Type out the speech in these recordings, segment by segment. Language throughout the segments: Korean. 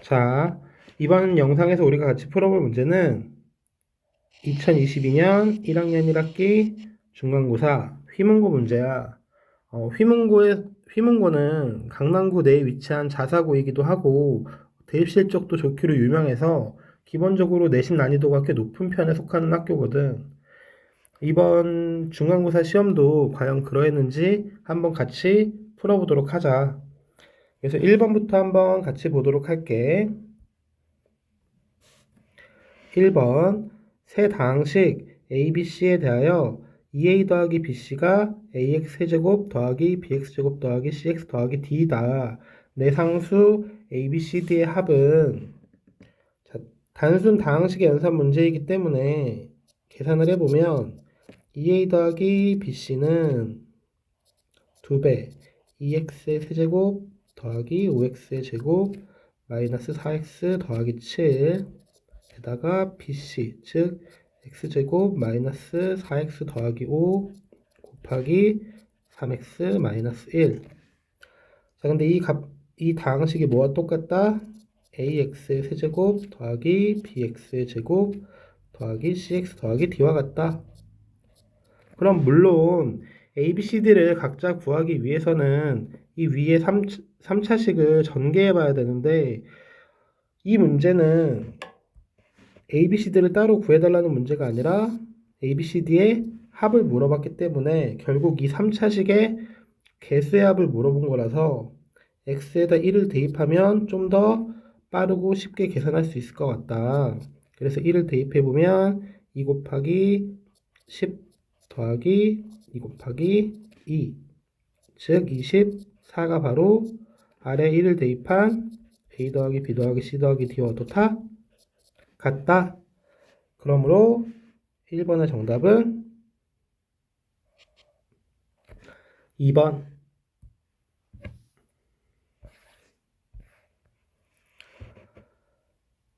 자, 이번 영상에서 우리가 같이 풀어볼 문제는 2022년 1학년 1학기 중간고사 휘문고 문제야. 휘문고는 강남구 내에 위치한 자사고이기도 하고 대입 실적도 좋기로 유명해서 기본적으로 내신 난이도가 꽤 높은 편에 속하는 학교거든. 이번 중간고사 시험도 과연 그러했는지 한번 같이 풀어보도록 하자. 그래서 1번부터 한번 같이 보도록 할게. 1번 세 다항식 ABC에 대하여 2A 더하기 BC가 AX 세제곱 더하기 BX제곱 더하기 CX 더하기 D다. 내 상수 ABCD의 합은 자, 단순 다항식의 연산 문제이기 때문에 계산을 해보면 2A 더하기 BC는 2배 2X의 세제곱 더하기 5X의 제곱 마이너스 4X 더하기 7 에다가 BC, 즉 x제곱 마이너스 4x 더하기 5 곱하기 3x 마이너스 1. 자, 근데 이 다항식이 뭐와 똑같다? ax의 세제곱 더하기 bx의 제곱 더하기 cx 더하기 d와 같다. 그럼 물론 a, b, c, d를 각자 구하기 위해서는 이 위에 3차식을 전개해 봐야 되는데 이 문제는 ABCD를 따로 구해달라는 문제가 아니라 ABCD의 합을 물어봤기 때문에 결국 이 3차식의 개수의 합을 물어본 거라서 x에다 1을 대입하면 좀 더 빠르고 쉽게 계산할 수 있을 것 같다. 그래서 1을 대입해보면 2 곱하기 10 더하기 2 곱하기 2, 즉 24가 바로 아래 1을 대입한 a 더하기 b 더하기 c 더하기 d와 같다. 같다. 그러므로 1번의 정답은 2번.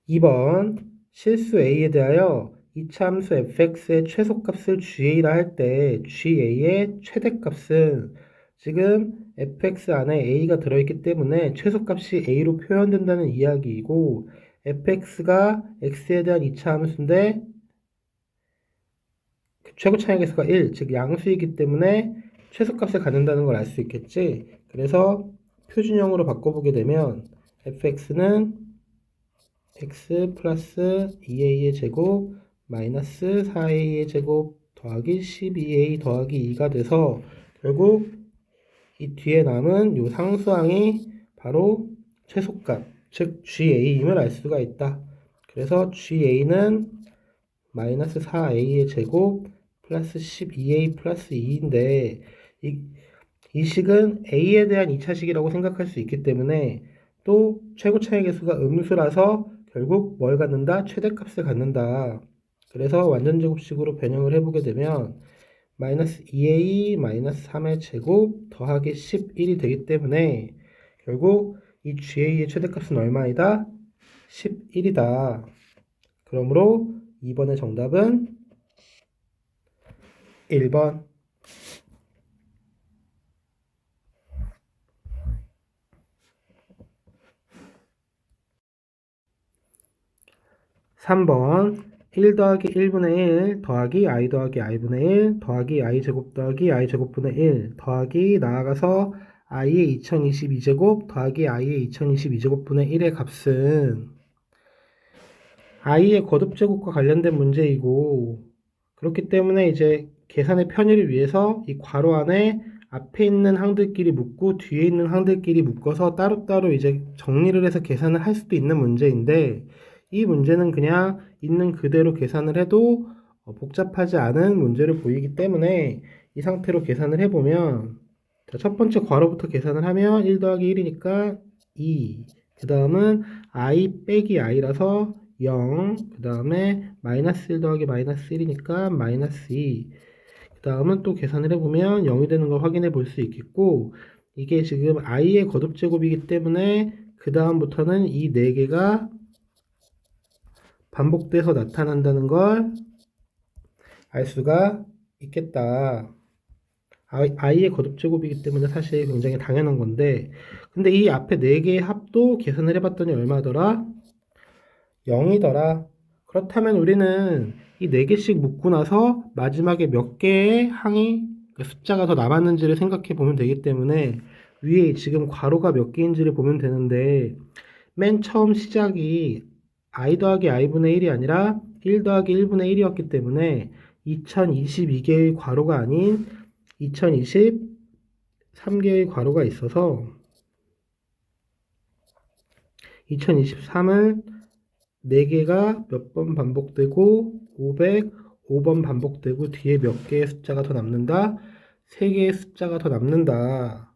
2번 실수 A에 대하여 이차함수 fx의 최소값을 GA라 할 때 GA의 최대값은 지금 fx 안에 A가 들어있기 때문에 최소값이 A로 표현된다는 이야기이고 fx가 x에 대한 이차함수인데 최고 차이계수가 1, 즉 양수이기 때문에 최소값을 갖는다는 걸 알 수 있겠지. 그래서 표준형으로 바꿔보게 되면 fx는 x 플러스 2a의 제곱 마이너스 4a의 제곱 더하기 12a 더하기 2가 돼서 결국 이 뒤에 남은 이 상수항이 바로 최소값, 즉 GA임을 알 수가 있다. 그래서 GA는 마이너스 4a의 제곱 플러스 12a 플러스 2인데 이 식은 a에 대한 2차식이라고 생각할 수 있기 때문에 또 최고 차이 계수가 음수라서 결국 뭘 갖는다? 최대값을 갖는다. 그래서 완전제곱식으로 변형을 해보게 되면 마이너스 2a 마이너스 3의 제곱 더하기 11이 되기 때문에 결국 이 GA의 최대값은 얼마이다? 11이다. 그러므로 2번의 정답은 1번. 3번 1 더하기 1분의 1 더하기 i 더하기 i분의 1 더하기 i제곱 더하기 i제곱분의 1 더하기 나아가서 i의 2022제곱 더하기 i의 2022제곱분의 1의 값은 i의 거듭제곱과 관련된 문제이고 그렇기 때문에 이제 계산의 편의를 위해서 이 괄호 안에 앞에 있는 항들끼리 묶고 뒤에 있는 항들끼리 묶어서 따로따로 이제 정리를 해서 계산을 할 수도 있는 문제인데 이 문제는 그냥 있는 그대로 계산을 해도 복잡하지 않은 문제를 보이기 때문에 이 상태로 계산을 해보면 첫 번째 괄호부터 계산을 하면 1 더하기 1이니까 2, 그 다음은 i 빼기 i라서 0, 그 다음에 마이너스 1 더하기 마이너스 1이니까 마이너스 2, 그 다음은 또 계산을 해보면 0이 되는 걸 확인해 볼 수 있겠고 이게 지금 i의 거듭제곱이기 때문에 그 다음부터는 이 4개가 반복돼서 나타난다는 걸 알 수가 있겠다. i의 거듭제곱이기 때문에 사실 굉장히 당연한 건데, 근데 이 앞에 4개의 합도 계산을 해봤더니 얼마더라? 0이더라. 그렇다면 우리는 이 4개씩 묶고 나서 마지막에 몇 개의 항이, 그러니까 숫자가 더 남았는지를 생각해 보면 되기 때문에 위에 지금 괄호가 몇 개인지를 보면 되는데, 맨 처음 시작이 i 더하기 i분의 1이 아니라 1 더하기 1분의 1이었기 때문에 2022개의 괄호가 아닌 2023개의 괄호가 있어서 2023을 4개가 몇 번 반복되고 505번 반복되고 뒤에 몇 개의 숫자가 더 남는다? 3개의 숫자가 더 남는다.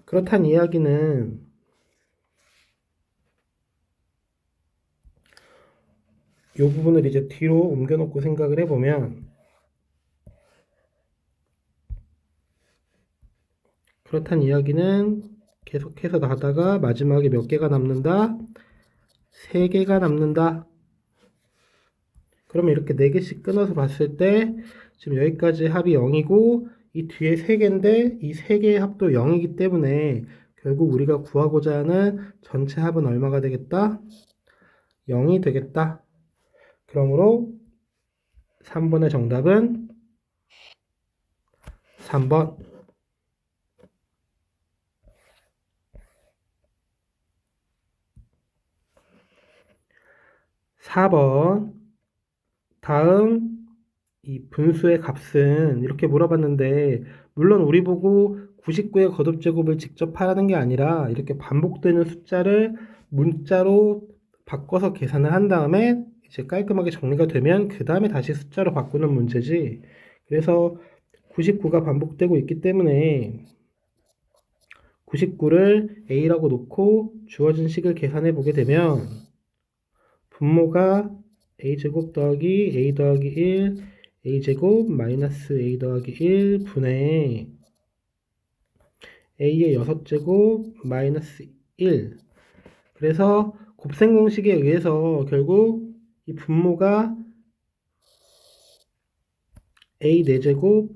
그렇다는 이야기는 이 부분을 이제 뒤로 옮겨놓고 생각을 해보면, 그렇다는 이야기는 계속해서 나다가 마지막에 몇 개가 남는다? 3개가 남는다. 그러면 이렇게 4개씩 끊어서 봤을 때 지금 여기까지 합이 0이고 이 뒤에 3개인데 이 3개의 합도 0이기 때문에 결국 우리가 구하고자 하는 전체 합은 얼마가 되겠다? 0이 되겠다. 그러므로 3번의 정답은 3번. 4번. 다음 이 분수의 값은 이렇게 물어봤는데, 물론 우리 보고 99의 거듭제곱을 직접 하라는 게 아니라 이렇게 반복되는 숫자를 문자로 바꿔서 계산을 한 다음에 이제 깔끔하게 정리가 되면 그 다음에 다시 숫자로 바꾸는 문제지. 그래서 99가 반복되고 있기 때문에 99를 a라고 놓고 주어진 식을 계산해 보게 되면 분모가 a제곱 더하기 a 더하기 1 a제곱 마이너스 a 더하기 1 분의 a의 6제곱 마이너스 1. 그래서 곱셈 공식에 의해서 결국 이 분모가 a 4제곱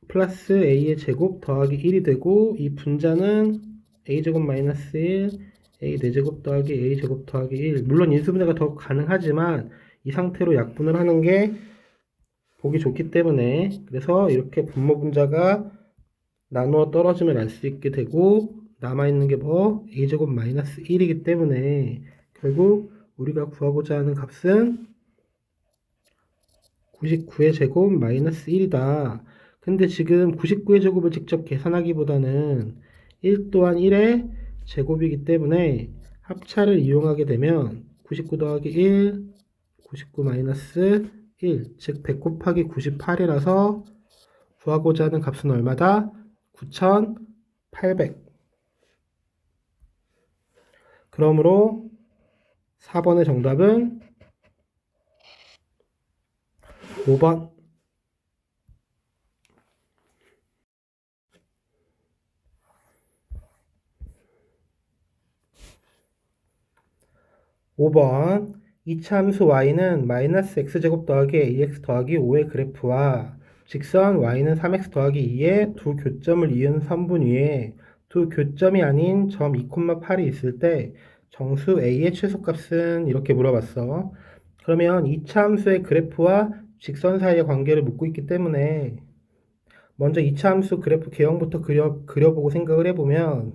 플러스 a의 제곱 더하기 1이 되고, 이 분자는 a제곱 마이너스 1 a 4제곱 더하기 a 제곱 더하기 1. 물론 인수분해가 더 가능하지만 이 상태로 약분을 하는 게 보기 좋기 때문에, 그래서 이렇게 분모 분자가 나누어 떨어짐을 알 수 있게 되고 남아있는 게 뭐? a제곱 마이너스 1이기 때문에 결국 우리가 구하고자 하는 값은 99의 제곱 마이너스 1이다. 근데 지금 99의 제곱을 직접 계산하기보다는 1 또한 1의 제곱이기 때문에 합차를 이용하게 되면 99 더하기 1, 99 마이너스 1, 즉 100 곱하기 98이라서 구하고자 하는 값은 얼마다? 9800. 그러므로 4번의 정답은 5번. 5번. 이차함수 y는 마이너스 x제곱 더하기 ax 더하기 5의 그래프와 직선 y는 3x 더하기 2의 두 교점을 이은 선분 위에 두 교점이 아닌 점 2,8이 있을 때 정수 a의 최소값은, 이렇게 물어봤어. 그러면 이차함수의 그래프와 직선 사이의 관계를 묻고 있기 때문에 먼저 이차함수 그래프 개형부터 그려보고 생각을 해보면,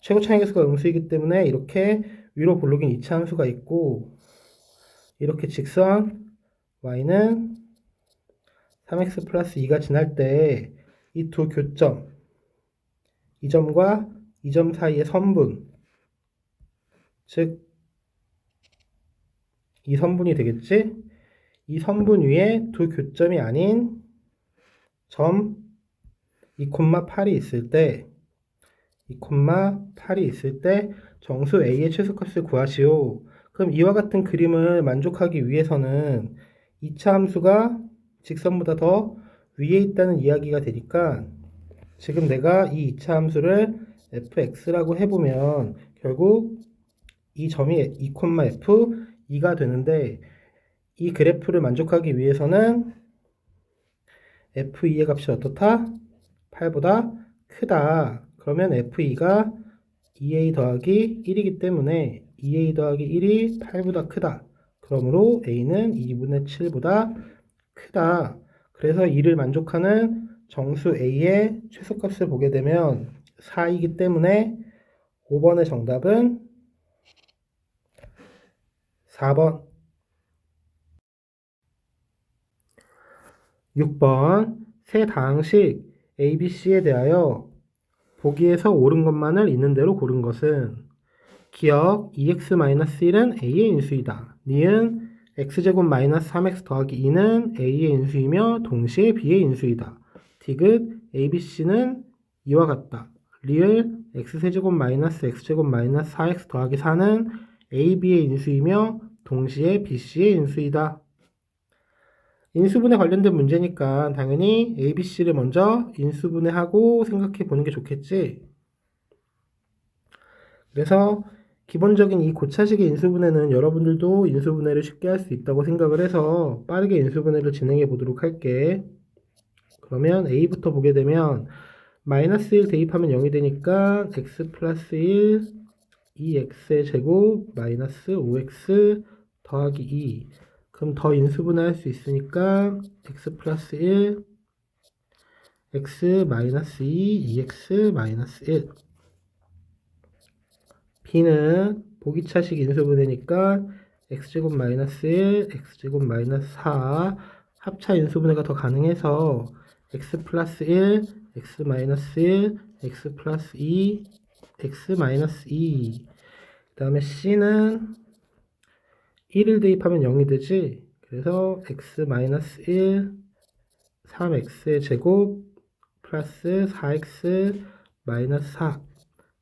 최고 차이계수가 음수이기 때문에 이렇게 위로 볼록인 이차함수가 있고, 이렇게 직선 y는 3x 플러스 2가 지날 때 이 두 교점, 이 점과 이 점 사이의 선분, 즉 이 선분이 되겠지? 이 선분 위에 두 교점이 아닌 점 2,8이 있을 때, 2,8이 있을 때 정수 a의 최소값을 구하시오. 그럼 이와 같은 그림을 만족하기 위해서는 2차 함수가 직선보다 더 위에 있다는 이야기가 되니까, 지금 내가 이 2차 함수를 fx라고 해보면 결국 이 점이 2,f 2가 되는데, 이 그래프를 만족하기 위해서는 F2의 값이 어떻다? 8보다 크다. 그러면 F2가 2A 더하기 1이기 때문에 2A 더하기 1이 8보다 크다. 그러므로 A는 2분의 7보다 크다. 그래서 이를 만족하는 정수 A의 최소값을 보게 되면 4이기 때문에 5번의 정답은 4번. 6번 세 다항식 ABC에 대하여 보기에서 옳은 것만을 있는 대로 고른 것은 기억 2x-1은 A의 인수이다. 니은 x제곱 마이너스 3x 더하기 2는 A의 인수이며 동시에 B의 인수이다. 디귿 ABC는 이와 같다. 리을 x세제곱 마이너스 x제곱 마이너스 4x 더하기 4는 AB의 인수이며 동시에 BC의 인수이다. 인수분해 관련된 문제니까 당연히 ABC를 먼저 인수분해하고 생각해 보는 게 좋겠지. 그래서 기본적인 이 고차식의 인수분해는 여러분들도 인수분해를 쉽게 할 수 있다고 생각을 해서 빠르게 인수분해를 진행해 보도록 할게. 그러면 A부터 보게 되면 마이너스 1 대입하면 0이 되니까 x 플러스 1 2x의 제곱 마이너스 5x 더하기 2. 그럼 더 인수분해 할 수 있으니까 x 플러스 1 x 마이너스 2 2x 마이너스 1. B는 보기차식 인수분해니까 x제곱 마이너스 1 x제곱 마이너스 4 합차 인수분해가 더 가능해서 x 플러스 1 x 마이너스 1 x 플러스 2 x 마이너스 2. 그 다음에 C는 1을 대입하면 0이 되지. 그래서 x 마이너스 1 3x의 제곱 플러스 4x 마이너스 4.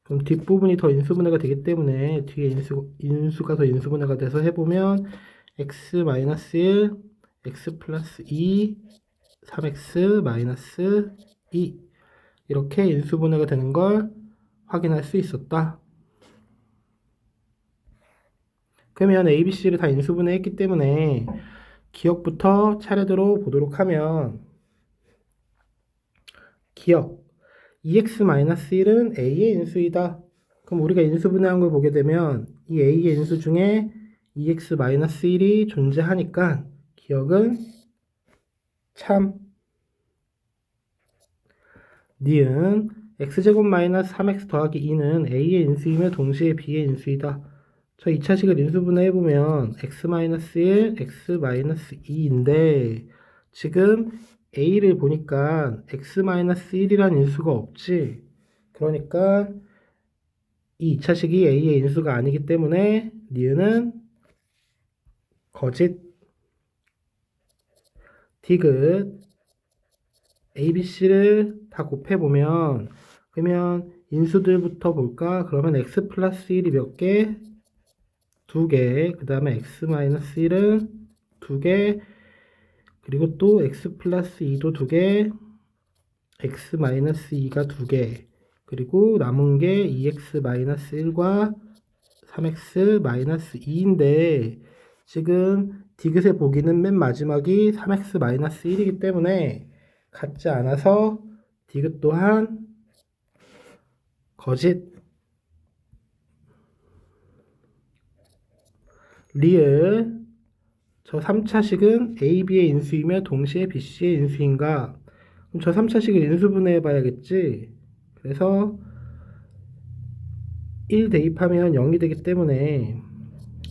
그럼 뒷부분이 더 인수분해가 되기 때문에 뒤에 인수가 더 인수분해가 돼서 해보면 x 마이너스 1 x 플러스 2 3x 마이너스 2 이렇게 인수분해가 되는 걸 확인할 수 있었다. 그러면 ABC를 다 인수분해했기 때문에 기억부터 차례대로 보도록 하면 기억 2x-1은 A의 인수이다. 그럼 우리가 인수분해한 걸 보게 되면 이 A의 인수 중에 2x-1이 존재하니까 기억은 참. 니은 x제곱 마이너스 3x 더하기 2는 A의 인수이며 동시에 B의 인수이다. 저 2차식을 인수분해 해보면 x-1, x-2인데 지금 A를 보니까 x-1이라는 인수가 없지. 그러니까 이 2차식이 A의 인수가 아니기 때문에 니은은 거짓. 디귿 ABC를 다 곱해보면 그러면 인수들부터 볼까? 그러면 x 플러스 1이 몇 개? 2개. 그 다음에 x 마이너스 1은 2개. 그리고 또 x 플러스 2도 2개. x 마이너스 2가 2개. 그리고 남은 게 2x 마이너스 1과 3x 마이너스 2인데 지금 디귿의 보기는 맨 마지막이 3x 마이너스 1이기 때문에 같지 않아서 디귿 또한 거짓. 리을 저 3차식은 AB의 인수이며 동시에 BC의 인수인가? 그럼 저 3차식을 인수분해해 봐야겠지. 그래서 1 대입하면 0이 되기 때문에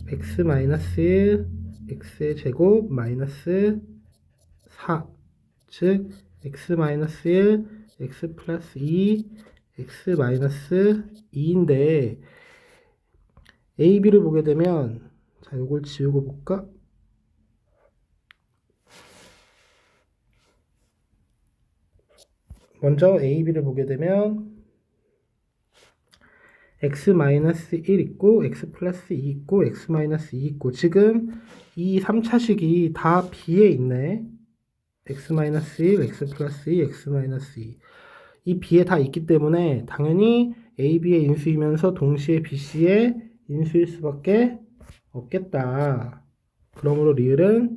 x-1 x의 제곱 마이너스 4 즉 x-1 x 플러스 2 x 마이너스 2인데 a, b를 보게 되면 자 요걸 지우고 볼까? 먼저 a, b를 보게 되면 x-1 있고 x 플러스 2 있고 x-2 있고 지금 이 3차식이 다 b에 있네. x-1, x 플러스 2, x-2 이 b에 다 있기 때문에 당연히 a, b의 인수이면서 동시에 bc의 인수일 수밖에 없겠다. 그러므로 리을은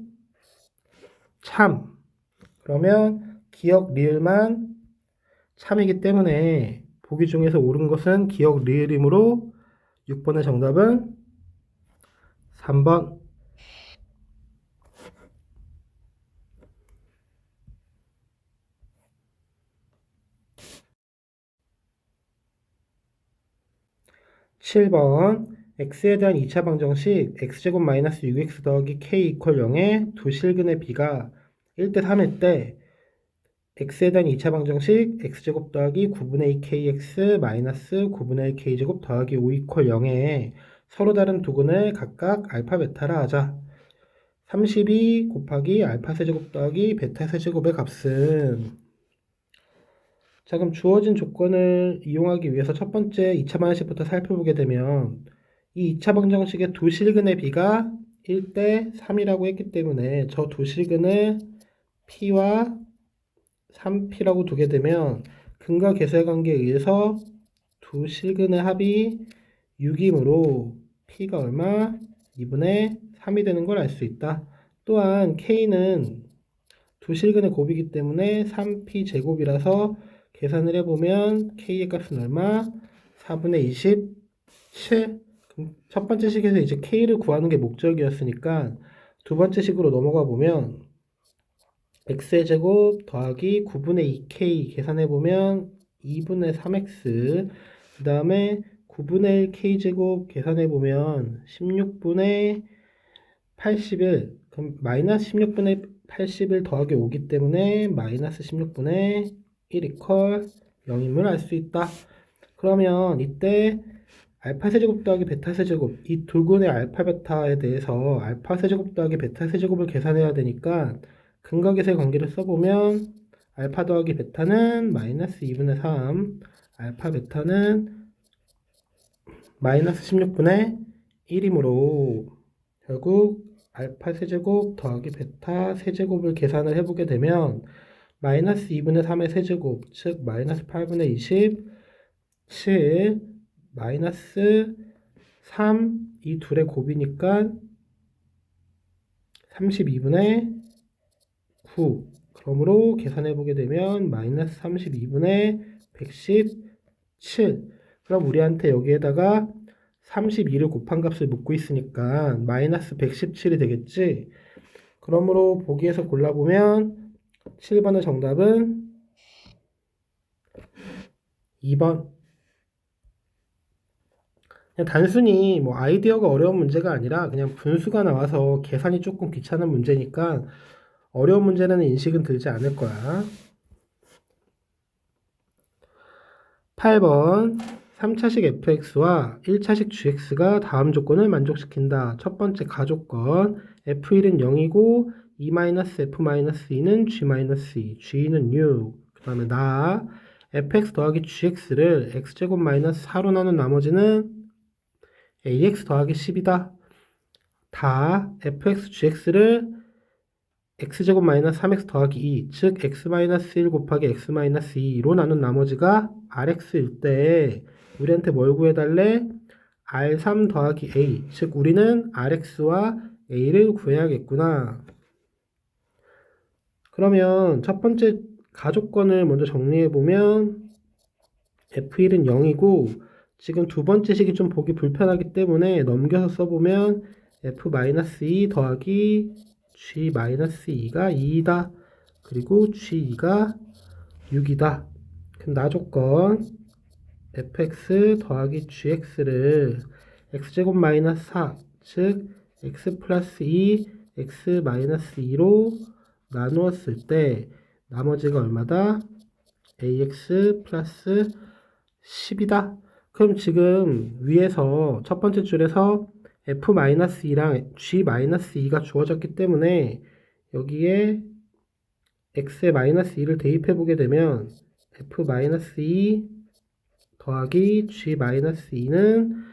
참. 그러면 기억 리을만 참이기 때문에 보기 중에서 옳은 것은 기억 리을이므로 6번의 정답은 3번. 7번 x에 대한 2차 방정식 x제곱 마이너스 6x 더하기 k 이퀄 0의 두 실근의 비가 1대 3일 때 x에 대한 2차 방정식 x제곱 더하기 9분의 2 kx 마이너스 9분의 1 k제곱 더하기 5 이퀄 0에 서로 다른 두 근을 각각 알파 베타라 하자. 32 곱하기 알파 세제곱 더하기 베타 세제곱의 값은, 자, 그럼 주어진 조건을 이용하기 위해서 첫 번째 2차 방정식부터 살펴보게 되면 이 2차 방정식의 두 실근의 비가 1대 3이라고 했기 때문에 저 두 실근을 p와 3p라고 두게 되면 근과 계수의 관계에 의해서 두 실근의 합이 6이므로 p가 얼마? 2분의 3이 되는 걸 알 수 있다. 또한 k는 두 실근의 곱이기 때문에 3p 제곱이라서 계산을 해보면 k의 값은 얼마? 4분의 27. 그럼 첫 번째 식에서 이제 k를 구하는 게 목적이었으니까 두 번째 식으로 넘어가 보면 x의 제곱 더하기 9분의 2k 계산해보면 2분의 3x, 그 다음에 9분의 1k 제곱 계산해보면 16분의 81, 그럼 마이너스 16분의 81 더하기 5기 때문에 마이너스 16분의 1 이퀄 0임을 알 수 있다. 그러면 이때 알파 세제곱 더하기 베타 세제곱, 이 두 근의 알파 베타에 대해서 알파 세제곱 더하기 베타 세제곱을 계산해야 되니까 근과 계수의 관계를 써보면 알파 더하기 베타는 마이너스 2분의 3, 알파 베타는 마이너스 16분의 1이므로 결국 알파 세제곱 더하기 베타 세제곱을 계산을 해보게 되면 마이너스 2분의 3의 세제곱, 즉 마이너스 8분의 27 마이너스 3, 이 둘의 곱이니까 32분의 9. 그러므로 계산해보게 되면 마이너스 32분의 117. 그럼 우리한테 여기에다가 32를 곱한 값을 묻고 있으니까 마이너스 117이 되겠지. 그러므로 보기에서 골라보면 7번의 정답은 2번. 그냥 단순히 뭐 아이디어가 어려운 문제가 아니라 그냥 분수가 나와서 계산이 조금 귀찮은 문제니까 어려운 문제라는 인식은 들지 않을 거야. 8번 3차식 fx와 1차식 gx가 다음 조건을 만족시킨다. 첫 번째 가조건 f1은 0이고 2-f-2는 g-2, g는 6. 그 다음에 fx 더하기 gx를 x제곱 마이너스 4로 나눈 나머지는 ax 더하기 10이다. 다 fx gx를 x제곱 마이너스 3x 더하기 2, 즉 x 마이너스 1 곱하기 x 마이너스 2로 나눈 나머지가 rx일 때 우리한테 뭘 구해달래? r3 더하기 a, 즉 우리는 rx와 a를 구해야겠구나. 그러면 첫 번째 가조건을 먼저 정리해보면 f1은 0이고 지금 두 번째 식이 좀 보기 불편하기 때문에 넘겨서 써보면 f-2 더하기 g-2가 2이다. 그리고 g2가 6이다. 그럼 나조건 fx 더하기 gx를 x제곱 마이너스 4, 즉 x 플러스 2, x 마이너스 2로 나누었을 때 나머지가 얼마다? ax 플러스 10이다. 그럼 지금 위에서 첫 번째 줄에서 f-2랑 g-2가 주어졌기 때문에 여기에 x의 마이너스 2를 대입해 보게 되면 f-2 더하기 g-2는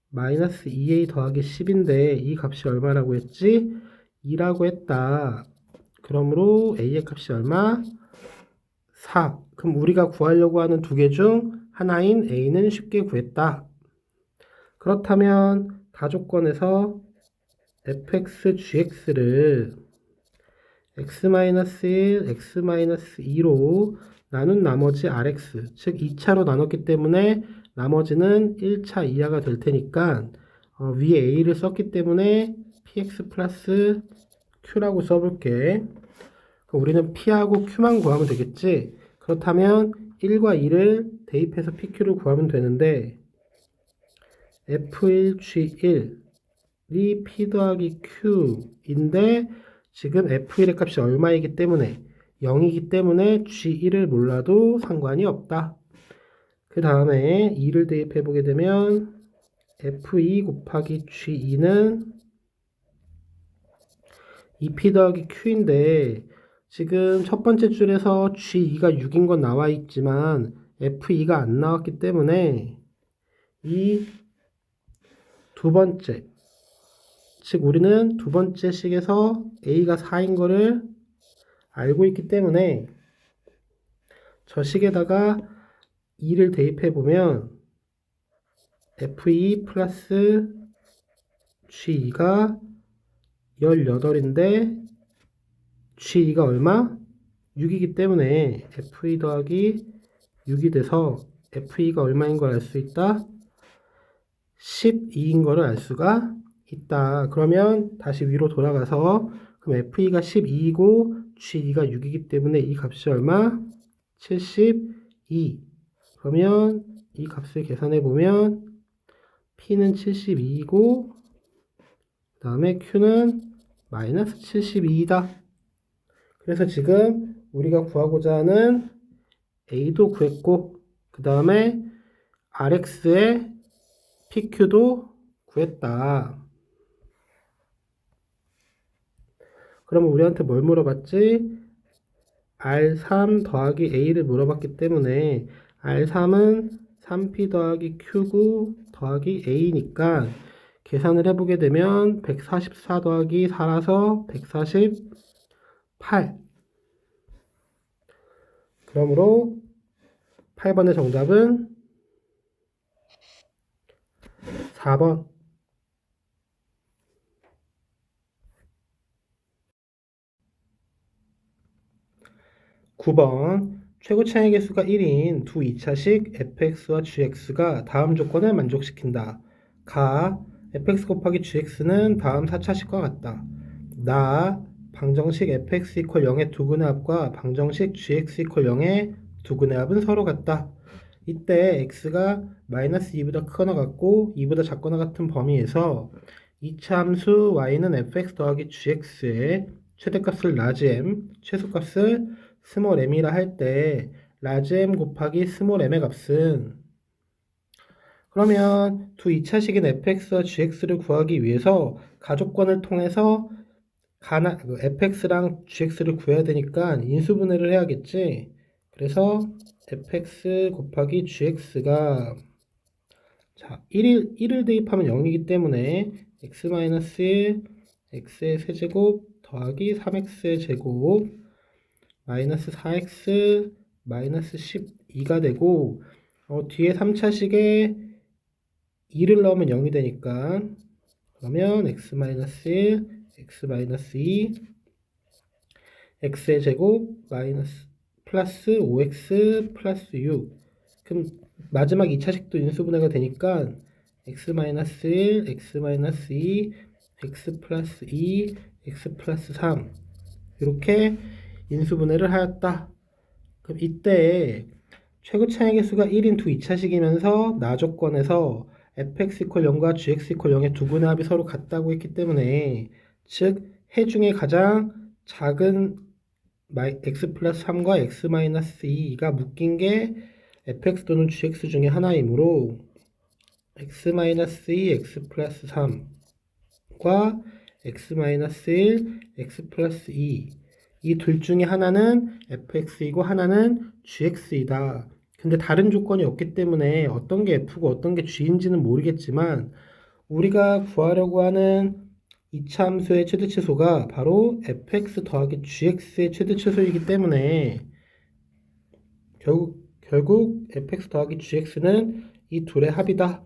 마이너스 2a 더하기 10인데 이 값이 얼마라고 했지? 2라고 했다. 그러므로 a의 값이 얼마? 4. 그럼 우리가 구하려고 하는 두 개 중 하나인 a는 쉽게 구했다. 그렇다면 다조건에서 fx, gx를 x-1, x-2로 나눈 나머지 rx, 즉 2차로 나눴기 때문에 나머지는 1차 이하가 될 테니까 위에 a를 썼기 때문에 px 플러스 q라고 써볼게. 그럼 우리는 p하고 q만 구하면 되겠지? 그렇다면 1과 2를 대입해서 pq를 구하면 되는데 f1g1이 p 더하기 q인데 지금 f1의 값이 얼마이기 때문에 0이기 때문에 g1을 몰라도 상관이 없다. 그 다음에 2를 대입해 보게 되면 f2 곱하기 g2는 2p 더하기 q인데 지금 첫 번째 줄에서 g2가 6인 건 나와 있지만 f2가 안 나왔기 때문에 이 두 번째, 즉 우리는 두 번째 식에서 a가 4인 거를 알고 있기 때문에 저 식에다가 2를 대입해 보면 f2 플러스 g2가 18인데 g2가 얼마? 6이기 때문에 f2 더하기 6이 돼서 f2가 얼마인 걸 알 수 있다? 12인 거를 알 수가 있다. 그러면 다시 위로 돌아가서 그럼 f2가 12이고 g2가 6이기 때문에 이 값이 얼마? 72. 그러면 이 값을 계산해 보면 p는 72이고 그 다음에 q는 마이너스 72이다. 그래서 지금 우리가 구하고자 하는 a도 구했고 그 다음에 rx의 pq도 구했다. 그러면 우리한테 뭘 물어봤지? R3 더하기 A를 물어봤기 때문에 R3은 3P 더하기 Q구 더하기 A니까 계산을 해보게 되면 144 더하기 4라서 148. 그러므로 8번의 정답은 4번. 9번 최고 차이 개수가 1인 두 2차식 fx와 gx가 다음 조건을 만족시킨다. 가 fx 곱하기 gx는 다음 4차식과 같다. 나 방정식 fx 이퀄 0의 두근의 합과 방정식 gx 이퀄 0의 두근의 합은 서로 같다. 이때 x가 마이너스 2보다 크거나 같고 2보다 작거나 같은 범위에서 2차 함수 y는 fx 더하기 gx의 최대값을 라지 m, 최소값을 스몰 m이라 할 때 라지 m 곱하기 스몰 m의 값은 그러면 두 2차식인 fx와 gx를 구하기 위해서 가족권을 통해서 fx랑 gx를 구해야 되니까 인수분해를 해야겠지. 그래서 fx 곱하기 gx가 자 1을 대입하면 0이기 때문에 x-1 x의 세제곱 더하기 3x의 제곱 마이너스 4x 마이너스 12가 되고 뒤에 3차식에 2를 넣으면 0이 되니까 그러면 x-1 x-2 x의 제곱 마이너스 플러스 5x 플러스 6 그럼 마지막 2차식도 인수분해가 되니까 x-1 x-2 x 플러스 2 x 플러스 3 이렇게 인수분해를 하였다. 그럼 이때 최고 차이 개수가 1인 두 2차식이면서 나 조건에서 fx 이퀄 0과 gx 이퀄 0의 두 분의 합이 서로 같다고 했기 때문에 즉 해 중에 가장 작은 x 플러스 3과 x 마이너스 2가 묶인 게 fx 또는 gx 중에 하나이므로 x 마이너스 2 x 플러스 3과 x 마이너스 1 x 플러스 2 이 둘 중에 하나는 fx이고 하나는 gx이다. 근데 다른 조건이 없기 때문에 어떤 게 f고 어떤 게 g인지는 모르겠지만 우리가 구하려고 하는 2차 함수의 최대치수가 바로 fx 더하기 gx의 최대치수이기 때문에 결국 fx 더하기 gx는 이 둘의 합이다.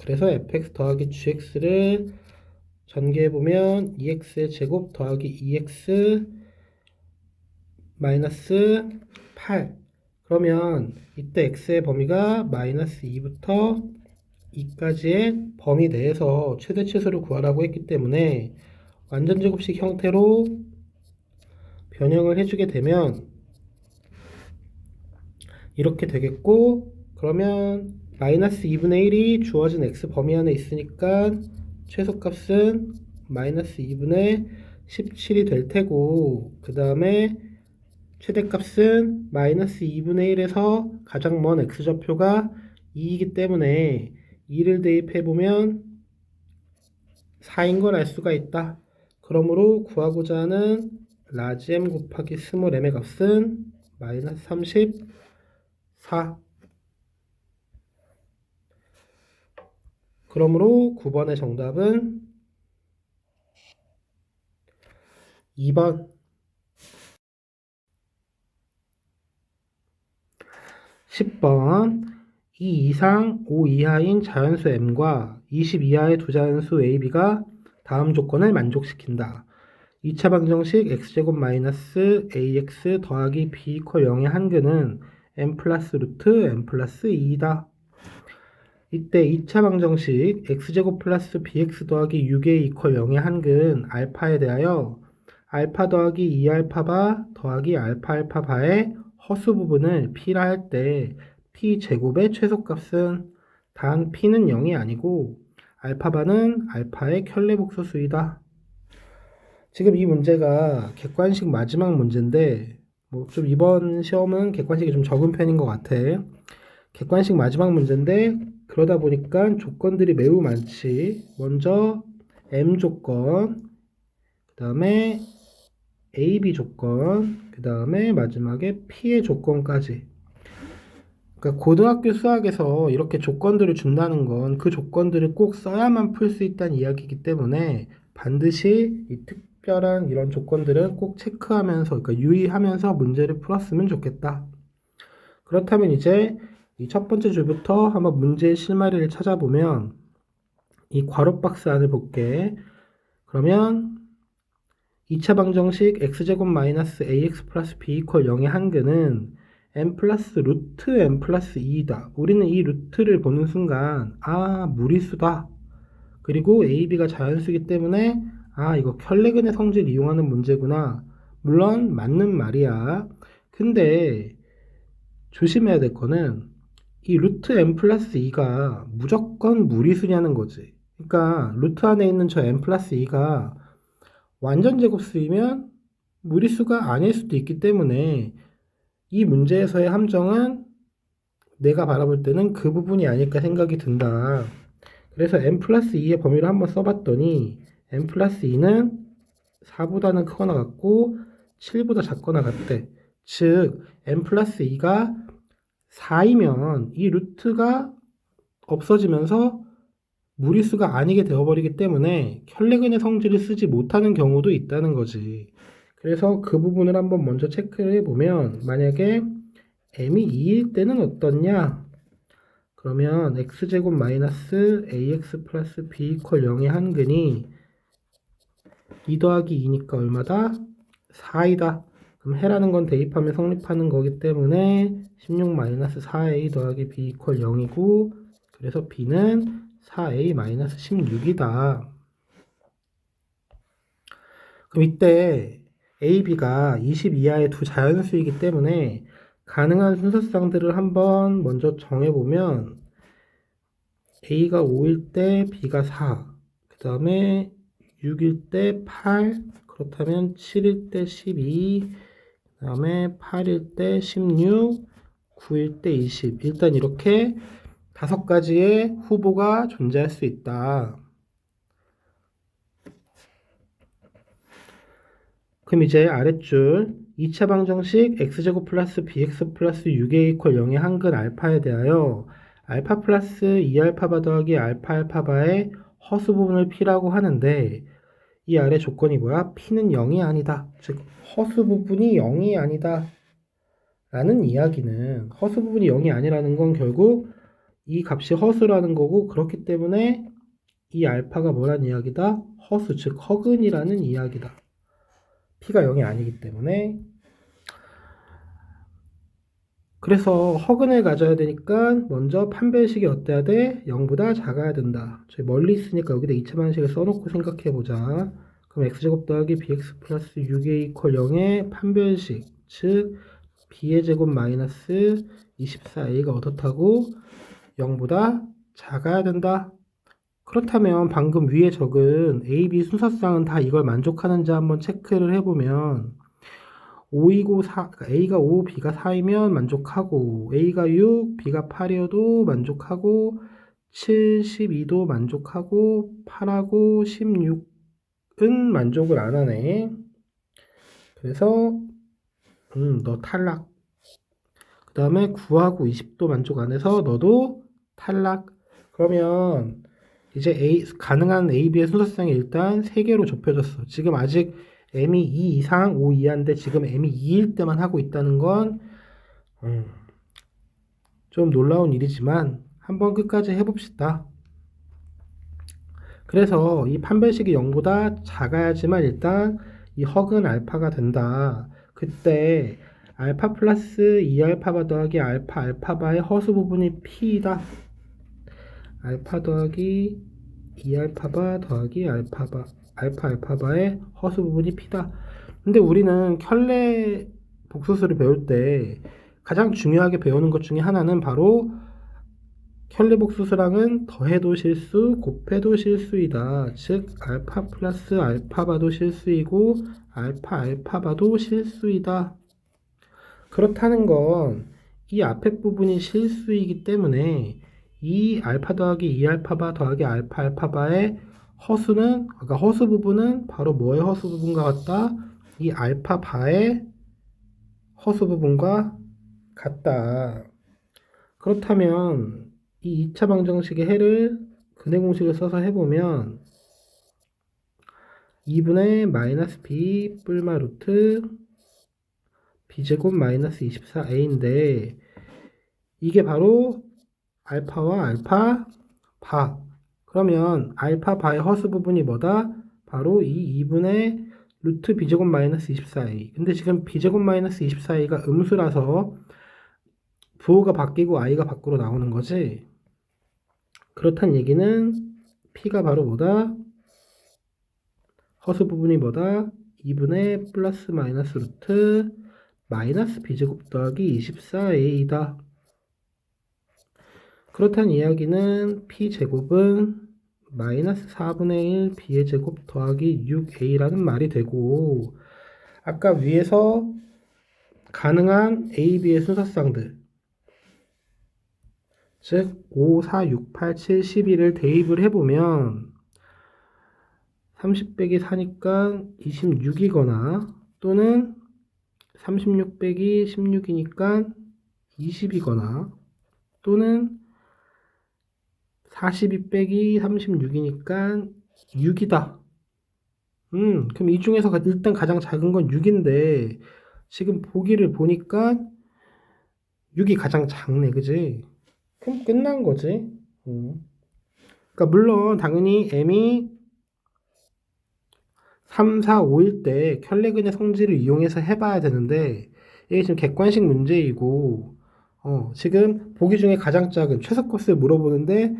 그래서 fx 더하기 gx를 전개해보면 2x의 제곱 더하기 2x 마이너스 8. 그러면 이때 x의 범위가 마이너스 2부터 2까지의 범위 내에서 최대치수를 구하라고 했기 때문에 완전제곱식 형태로 변형을 해주게 되면 이렇게 되겠고, 그러면 마이너스 2분의 1이 주어진 x 범위 안에 있으니까 최소값은 마이너스 2분의 17이 될 테고, 그 다음에 최대값은 마이너스 2분의 1에서 가장 먼 x좌표가 2이기 때문에 2를 대입해보면 4인 걸 알 수가 있다. 그러므로 구하고자 하는 라지 m 곱하기 스몰 m의 값은 마이너스 34. 그러므로 9번의 정답은 2번. 10번 2 이상 5 이하인 자연수 m과 20 이하의 두 자연수 ab가 다음 조건을 만족시킨다. 2차 방정식 x제곱 마이너스 ax 더하기 b 이퀄 0의 한근은 m 플러스 루트 m 플러스 2이다. 이때 2차 방정식 x제곱 플러스 bx 더하기 6a 이퀄 0의 한근 알파에 대하여 알파 더하기 2알파바 더하기 알파 알파바의 허수 부분을 p라 할 때 p 제곱의 최소값은 단 p는 0이 아니고 알파바는 알파의 켤레복소수이다. 지금 이 문제가 객관식 마지막 문제인데 좀 이번 시험은 객관식이 좀 적은 편인 것 같아. 객관식 마지막 문제인데 그러다 보니까 조건들이 매우 많지. 먼저 M 조건, 그 다음에 AB 조건, 그 다음에 마지막에 P의 조건까지. 그러니까 고등학교 수학에서 이렇게 조건들을 준다는 건 그 조건들을 꼭 써야만 풀 수 있다는 이야기이기 때문에 반드시 이 특별한 이런 조건들은 꼭 체크하면서, 그러니까 유의하면서 문제를 풀었으면 좋겠다. 그렇다면 이제 이 첫 번째 줄부터 한번 문제의 실마리를 찾아보면 이 괄호 박스 안을 볼게. 그러면 2차 방정식 x제곱 마이너스 ax 플러스 b 이퀄 0의 한근은 m 플러스 루트 m 플러스 2이다. 우리는 이 루트를 보는 순간 무리수다. 그리고 ab가 자연수이기 때문에 이거 켤레근의 성질 이용하는 문제구나. 물론 맞는 말이야. 근데 조심해야 될 거는 이 루트 m 플러스 2가 무조건 무리수냐는 거지. 그러니까 루트 안에 있는 저 m 플러스 2가 완전 제곱수이면 무리수가 아닐 수도 있기 때문에 이 문제에서의 함정은 내가 바라볼 때는 그 부분이 아닐까 생각이 든다. 그래서 m 플러스 2의 범위를 한번 써봤더니 m 플러스 2는 4보다는 크거나 같고 7보다 작거나 같대. 즉 m 플러스 2가 4이면 이 루트가 없어지면서 무리수가 아니게 되어버리기 때문에 켤레근의 성질을 쓰지 못하는 경우도 있다는 거지. 그래서 그 부분을 한번 먼저 체크를 해보면 만약에 m이 2일 때는 어떻냐? 그러면 x제곱 마이너스 ax 플러스 b 이퀄 0의 한근이 2 더하기 2니까 얼마다? 4이다. 그럼 해라는 건 대입하면 성립하는 거기 때문에 16 마이너스 4a 더하기 b 이퀄 0이고 그래서 b는 4a 마이너스 16이다. 그럼 이때 a, b가 20 이하의 두 자연수이기 때문에 가능한 순서상들을 한번 먼저 정해보면 a가 5일 때 b가 4, 그 다음에 6일 때 8, 그렇다면 7일 때 12, 그 다음에 8일 때 16, 9일 때 20. 일단 이렇게 5가지의 후보가 존재할 수 있다. 그럼 이제 아랫줄 2차 방정식 x제곱 플러스 bx 플러스 6a 이퀄 0의 한근 알파에 대하여 알파 플러스 2알파바 더하기 알파 알파바의 허수 부분을 p라고 하는데 이 아래 조건이 뭐야? p는 0이 아니다. 즉 허수 부분이 0이 아니다. 라는 이야기는 허수 부분이 0이 아니라는 건 결국 이 값이 허수라는 거고 그렇기 때문에 이 알파가 뭐란 이야기다? 허수, 즉 허근이라는 이야기다. P가 0이 아니기 때문에. 그래서 허근을 가져야 되니까 먼저 판별식이 어때야 돼? 0보다 작아야 된다. 저희 멀리 있으니까 여기다 2차 방식을 써놓고 생각해보자. 그럼 x제곱 더하기 bx 플러스 6a 이퀄 0의 판별식, 즉 b의 제곱 마이너스 24a가 어떻다고? 0보다 작아야 된다. 그렇다면 방금 위에 적은 a, b 순서쌍은 다 이걸 만족하는지 한번 체크를 해보면 5이고 4, 그러니까 A가 5, B가 4이면 만족하고, A가 6, B가 8이어도 만족하고, 7, 12도 만족하고, 8하고 16은 만족을 안 하네. 그래서, 너 탈락. 그 다음에 9하고 20도 만족 안 해서 너도 탈락. 그러면 이제 가능한 A, B의 순서쌍이 일단 3개로 좁혀졌어. 지금 아직 M이 2 이상, 5 이하인데 지금 M이 2일 때만 하고 있다는 건 좀 놀라운 일이지만 한번 끝까지 해봅시다. 그래서 이 판별식이 0보다 작아야지만 일단 이 허근 알파가 된다. 그때 알파 플러스 2알파바 더하기 알파 알파바의 허수 부분이 P이다. 알파 더하기 2알파바 더하기 알파 알파바의 허수 부분이 P다. 근데 우리는 켤레 복수수를 배울 때 가장 중요하게 배우는 것 중에 하나는 바로 켤레 복수수랑은 더해도 실수, 곱해도 실수이다. 즉 알파 플러스 알파바도 실수이고 알파 알파바도 실수이다. 그렇다는 건 이 앞에 부분이 실수이기 때문에 이 알파 더하기 2알파바 더하기 알파 알파바의 허수는, 그러니까 허수 부분은 바로 뭐의 허수 부분과 같다? 이 알파바의 허수 부분과 같다. 그렇다면 이 2차 방정식의 해를 근해 공식을 써서 해보면 2분의 마이너스 b 뿔마 루트 b제곱 마이너스 24a인데 이게 바로 알파와 알파 바. 그러면 알파 바의 허수 부분이 뭐다? 바로 이 2분의 루트 b제곱 마이너스 24a. 근데 지금 b제곱 마이너스 24a가 음수라서 부호가 바뀌고 i가 밖으로 나오는 거지. 그렇단 얘기는 p가 바로 뭐다? 허수 부분이 뭐다? 2분의 플러스 마이너스 루트 마이너스 b제곱 더하기 24a이다. 그렇다는 이야기는 p제곱은 마이너스 4분의 1 b의 제곱 더하기 6a라는 말이 되고, 아까 위에서 가능한 a, b의 순서쌍들, 즉 5, 4, 6, 8, 7, 12를 대입을 해보면 30 빼기 4니까 26이거나 또는 36 빼기 16이니까 20이거나 또는 42 빼기 36이니까 6이다. 그럼 이 중에서 일단 가장 작은 건 6인데 지금 보기를 보니까 6이 가장 작네, 그지? 그럼 끝난 거지. 그러니까 물론 당연히 m이 3, 4, 5일 때 켤레근의 성질을 이용해서 해봐야 되는데 이게 지금 객관식 문제이고 지금 보기 중에 가장 작은 최소값을 물어보는데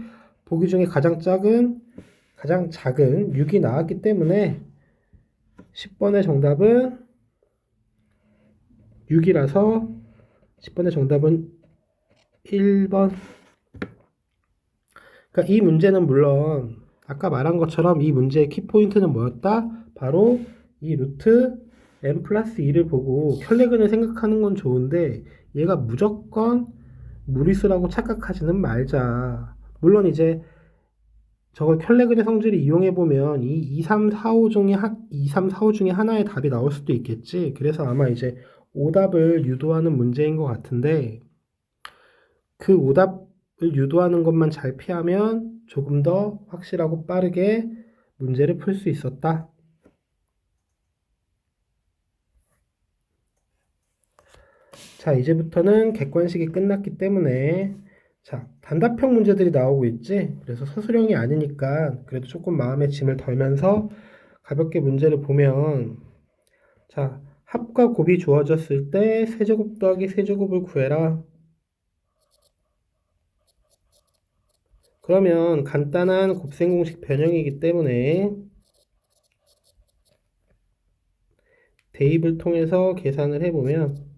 보기 중에 가장 작은 6이 나왔기 때문에 10번의 정답은 6이라서 10번의 정답은 1번. 그러니까 이 문제는 물론 아까 말한 것처럼 이 문제의 키포인트는 뭐였다? 바로 이 루트 n 플러스 2를 보고 켤레근을 생각하는 건 좋은데 얘가 무조건 무리수라고 착각하지는 말자. 물론 이제 저걸 켤레근의 성질을 이용해보면 이 2, 3, 4, 5 중에 2, 3, 4, 5 중에 하나의 답이 나올 수도 있겠지. 그래서 아마 이제 오답을 유도하는 문제인 것 같은데 그 오답을 유도하는 것만 잘 피하면 조금 더 확실하고 빠르게 문제를 풀 수 있었다. 자, 이제부터는 객관식이 끝났기 때문에 자, 단답형 문제들이 나오고 있지? 그래서 서술형이 아니니까 그래도 조금 마음의 짐을 덜면서 가볍게 문제를 보면, 자, 합과 곱이 주어졌을 때 세제곱 더하기 세제곱을 구해라. 그러면 간단한 곱셈 공식 변형이기 때문에 대입을 통해서 계산을 해보면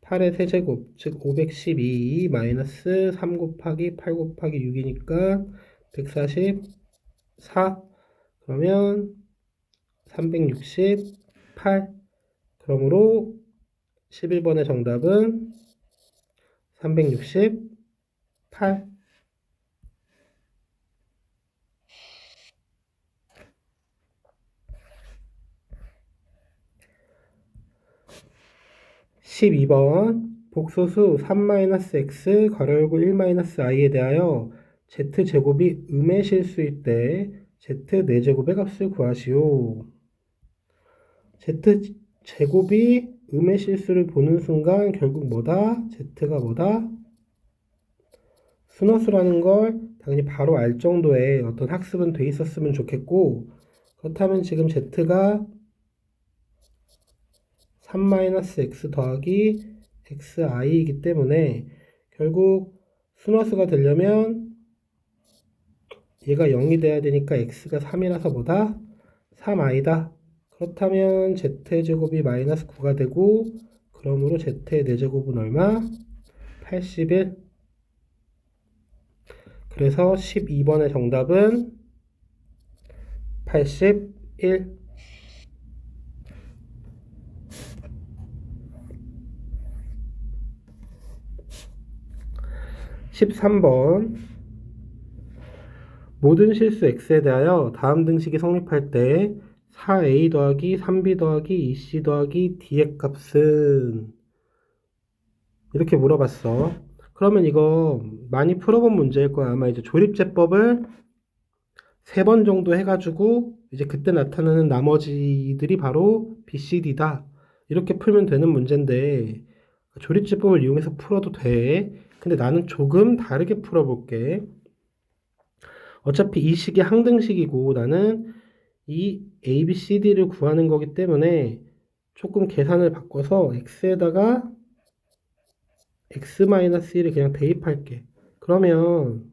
8의 세제곱, 즉 512 마이너스 3 곱하기 8 곱하기 6이니까 144. 그러면 368. 그러므로 11번의 정답은 368. 12번 복소수 3-x 괄호 열고 1-i에 대하여 z제곱이 음의 실수일 때 z4제곱의 값을 구하시오. z제곱이 음의 실수를 보는 순간 결국 뭐다? z가 뭐다? 순허수라는 걸 당연히 바로 알 정도의 어떤 학습은 돼 있었으면 좋겠고, 그렇다면 지금 z가 3-x 더하기 xi이기 때문에 결국 순허수가 되려면 얘가 0이 돼야 되니까 x가 3이라서 뭐다? 3i다. 그렇다면 z제곱이 마이너스 9가 되고, 그러므로 z의 4제곱은 얼마? 81. 그래서 12번의 정답은 81. 13번 모든 실수 x에 대하여 다음 등식이 성립할 때 4a 더하기 3b 더하기 2c 더하기 d의 값은 이렇게 물어봤어. 그러면 이거 많이 풀어본 문제일 거야. 아마 이제 조립제법을 3번 정도 해가지고 이제 그때 나타나는 나머지들이 바로 BCD다. 이렇게 풀면 되는 문제인데 조립제법을 이용해서 풀어도 돼. 근데 나는 조금 다르게 풀어볼게. 어차피 이 식이 항등식이고 나는 이 A, B, C, D를 구하는 거기 때문에 조금 계산을 바꿔서 x에다가 x-1을 그냥 대입할게. 그러면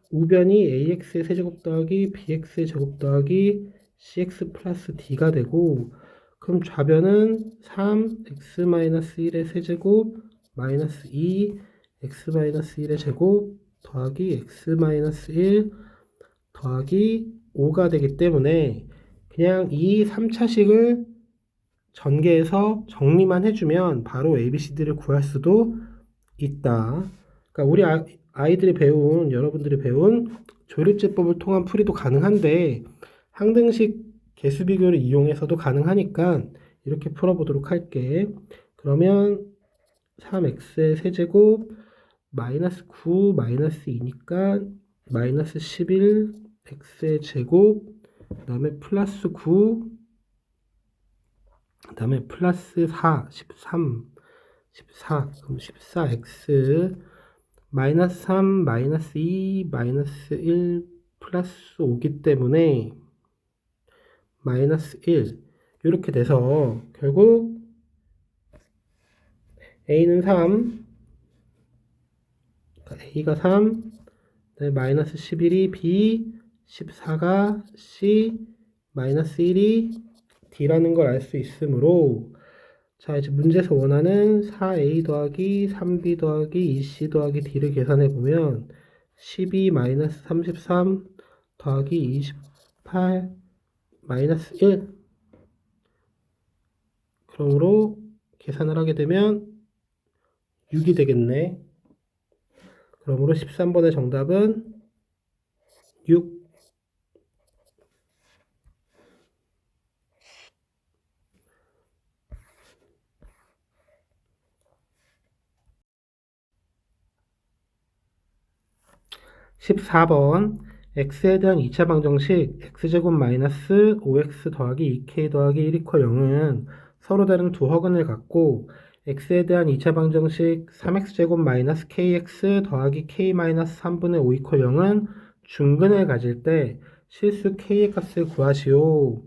우변이 ax의 세제곱 더하기 bx의 제곱 더하기 cx 플러스 d가 되고, 그럼 좌변은 3 x-1의 세제곱 마이너스 2 x-1의 제곱 더하기 x-1 더하기 5가 되기 때문에 그냥 이 3차식을 전개해서 정리만 해주면 바로 ABCD를 구할 수도 있다. 그러니까 우리 여러분들이 배운 조립제법을 통한 풀이도 가능한데 항등식 개수비교를 이용해서도 가능하니까 이렇게 풀어보도록 할게. 그러면 3x의 세제곱 마이너스 9 마이너스 2니까 마이너스 11 x의 제곱, 그 다음에 플러스 9, 그 다음에 플러스 4 14. 그럼 14x 마이너스 3 마이너스 2 마이너스 1 플러스 5기 때문에 마이너스 1 이렇게 돼서 결국 a는 3, a가 3, 마이너스 11이 b, 14가 c, 마이너스 1이 d라는 걸 알 수 있으므로, 자 이제 문제에서 원하는 4a 더하기 3b 더하기 2c 더하기 d를 계산해 보면 12 마이너스 33 더하기 28 마이너스 1. 그러므로 계산을 하게 되면 6이 되겠네. 그러므로 13번의 정답은 6. 14번 x에 대한 2차 방정식 x제곱 마이너스 5x 더하기 2k 더하기 1 이퀄 0은 서로 다른 두 허근을 갖고 x에 대한 2차 방정식 3x제곱 마이너스 kx 더하기 k 마이너스 3분의 5 이퀄 0은 중근을 가질 때 실수 k의 값을 구하시오.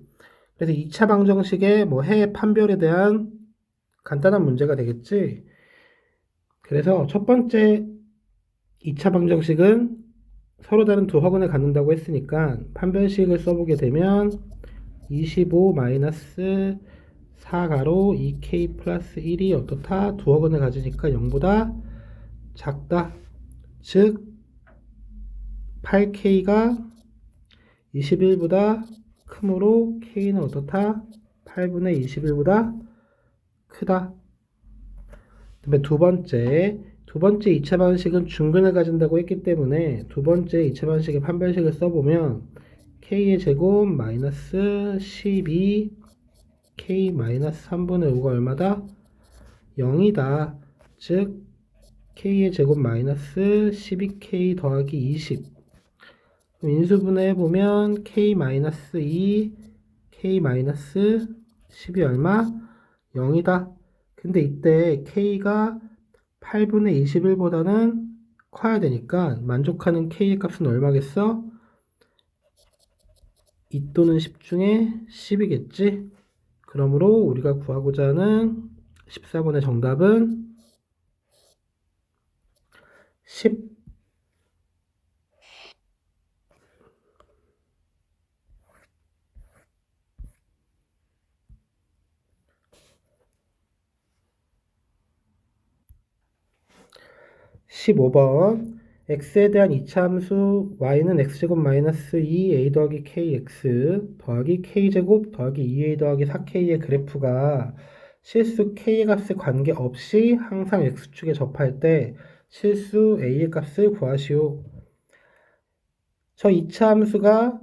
그래서 2차 방정식의 뭐 해 판별에 대한 간단한 문제가 되겠지. 그래서 첫 번째 2차 방정식은 서로 다른 두 확원을 갖는다고 했으니까 판별식을 써보게 되면 25 마이너스 4가로 2k 플러스 1이 어떻다? 두 확원을 가지니까 0보다 작다. 즉 8k가 21보다 크므로 k는 어떻다? 8분의 21보다 크다. 그다음에 두 번째 2차 방식은 중근을 가진다고 했기 때문에 두 번째 2차 방식의 판별식을 써보면 k의 제곱 마이너스 12 k 마이너스 3분의 5가 얼마다? 0이다. 즉 k의 제곱 마이너스 12k 더하기 20. 인수분해 해보면 k 마이너스 2 k 마이너스 10이 얼마? 0이다. 근데 이때 k가 8분의 21보다는 커야 되니까 만족하는 k의 값은 얼마겠어? 2 또는 10 중에 10이겠지? 그러므로 우리가 구하고자 하는 14번의 정답은 10. 15번 x에 대한 이차함수 y는 x제곱 마이너스 2a 더하기 kx 더하기 k제곱 더하기 2a 더하기 4k의 그래프가 실수 k의 값에 관계없이 항상 x축에 접할 때 실수 a의 값을 구하시오. 저 이차함수가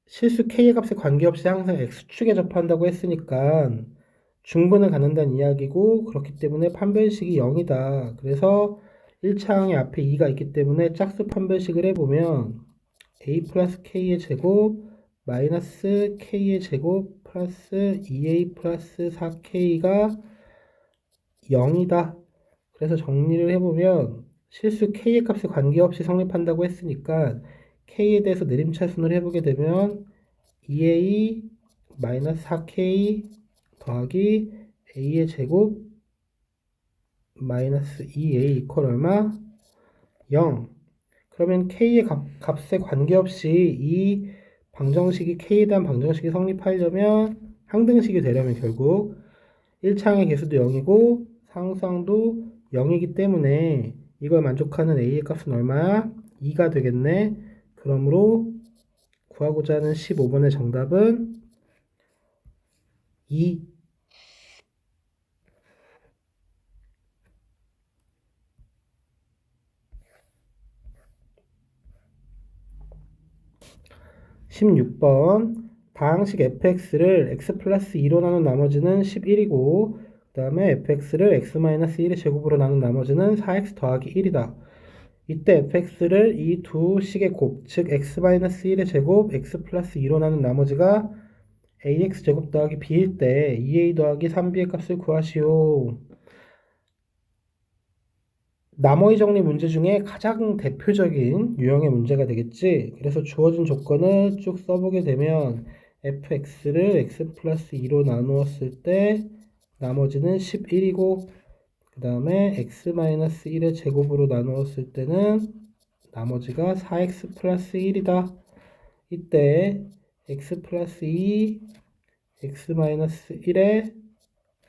실수 k의 값에 관계없이 항상 x축에 접한다고 했으니까 중분을 갖는다는 이야기고, 그렇기 때문에 판별식이 0이다. 그래서 1차항에 앞에 2가 있기 때문에 짝수 판별식을 해보면 a 플러스 k의 제곱 마이너스 k의 제곱 플러스 2a 플러스 4k가 0이다. 그래서 정리를 해보면 실수 k의 값에 관계없이 성립한다고 했으니까 k에 대해서 내림차순을 해보게 되면 2a 마이너스 4k 더하기 a의 제곱 마이너스 2a 이퀄 얼마? 0. 그러면 k의 값에 관계없이 이 방정식이 k에 대한 방정식이 성립하려면 항등식이 되려면 결국 1차항의 개수도 0이고 상수항도 0이기 때문에 이걸 만족하는 a의 값은 얼마야? 2가 되겠네. 그러므로 구하고자 하는 15번의 정답은 2. 16번 다항식 fx를 x 플러스 2로 나눈 나머지는 11이고 그 다음에 fx를 x 마이너스 1의 제곱으로 나눈 나머지는 4x 더하기 1이다. 이때 fx를 이 두 식의 곱, 즉 x 마이너스 1의 제곱, x 플러스 2로 나눈 나머지가 ax 제곱 더하기 b일 때 2a 더하기 3b의 값을 구하시오. 나머지 정리 문제 중에 가장 대표적인 유형의 문제가 되겠지. 그래서 주어진 조건을 쭉 써보게 되면 fx를 x 플러스 2로 나누었을 때 나머지는 11이고 그 다음에 x 마이너스 1의 제곱으로 나누었을 때는 나머지가 4x 플러스 1이다. 이때 x 플러스 2, x 마이너스 1의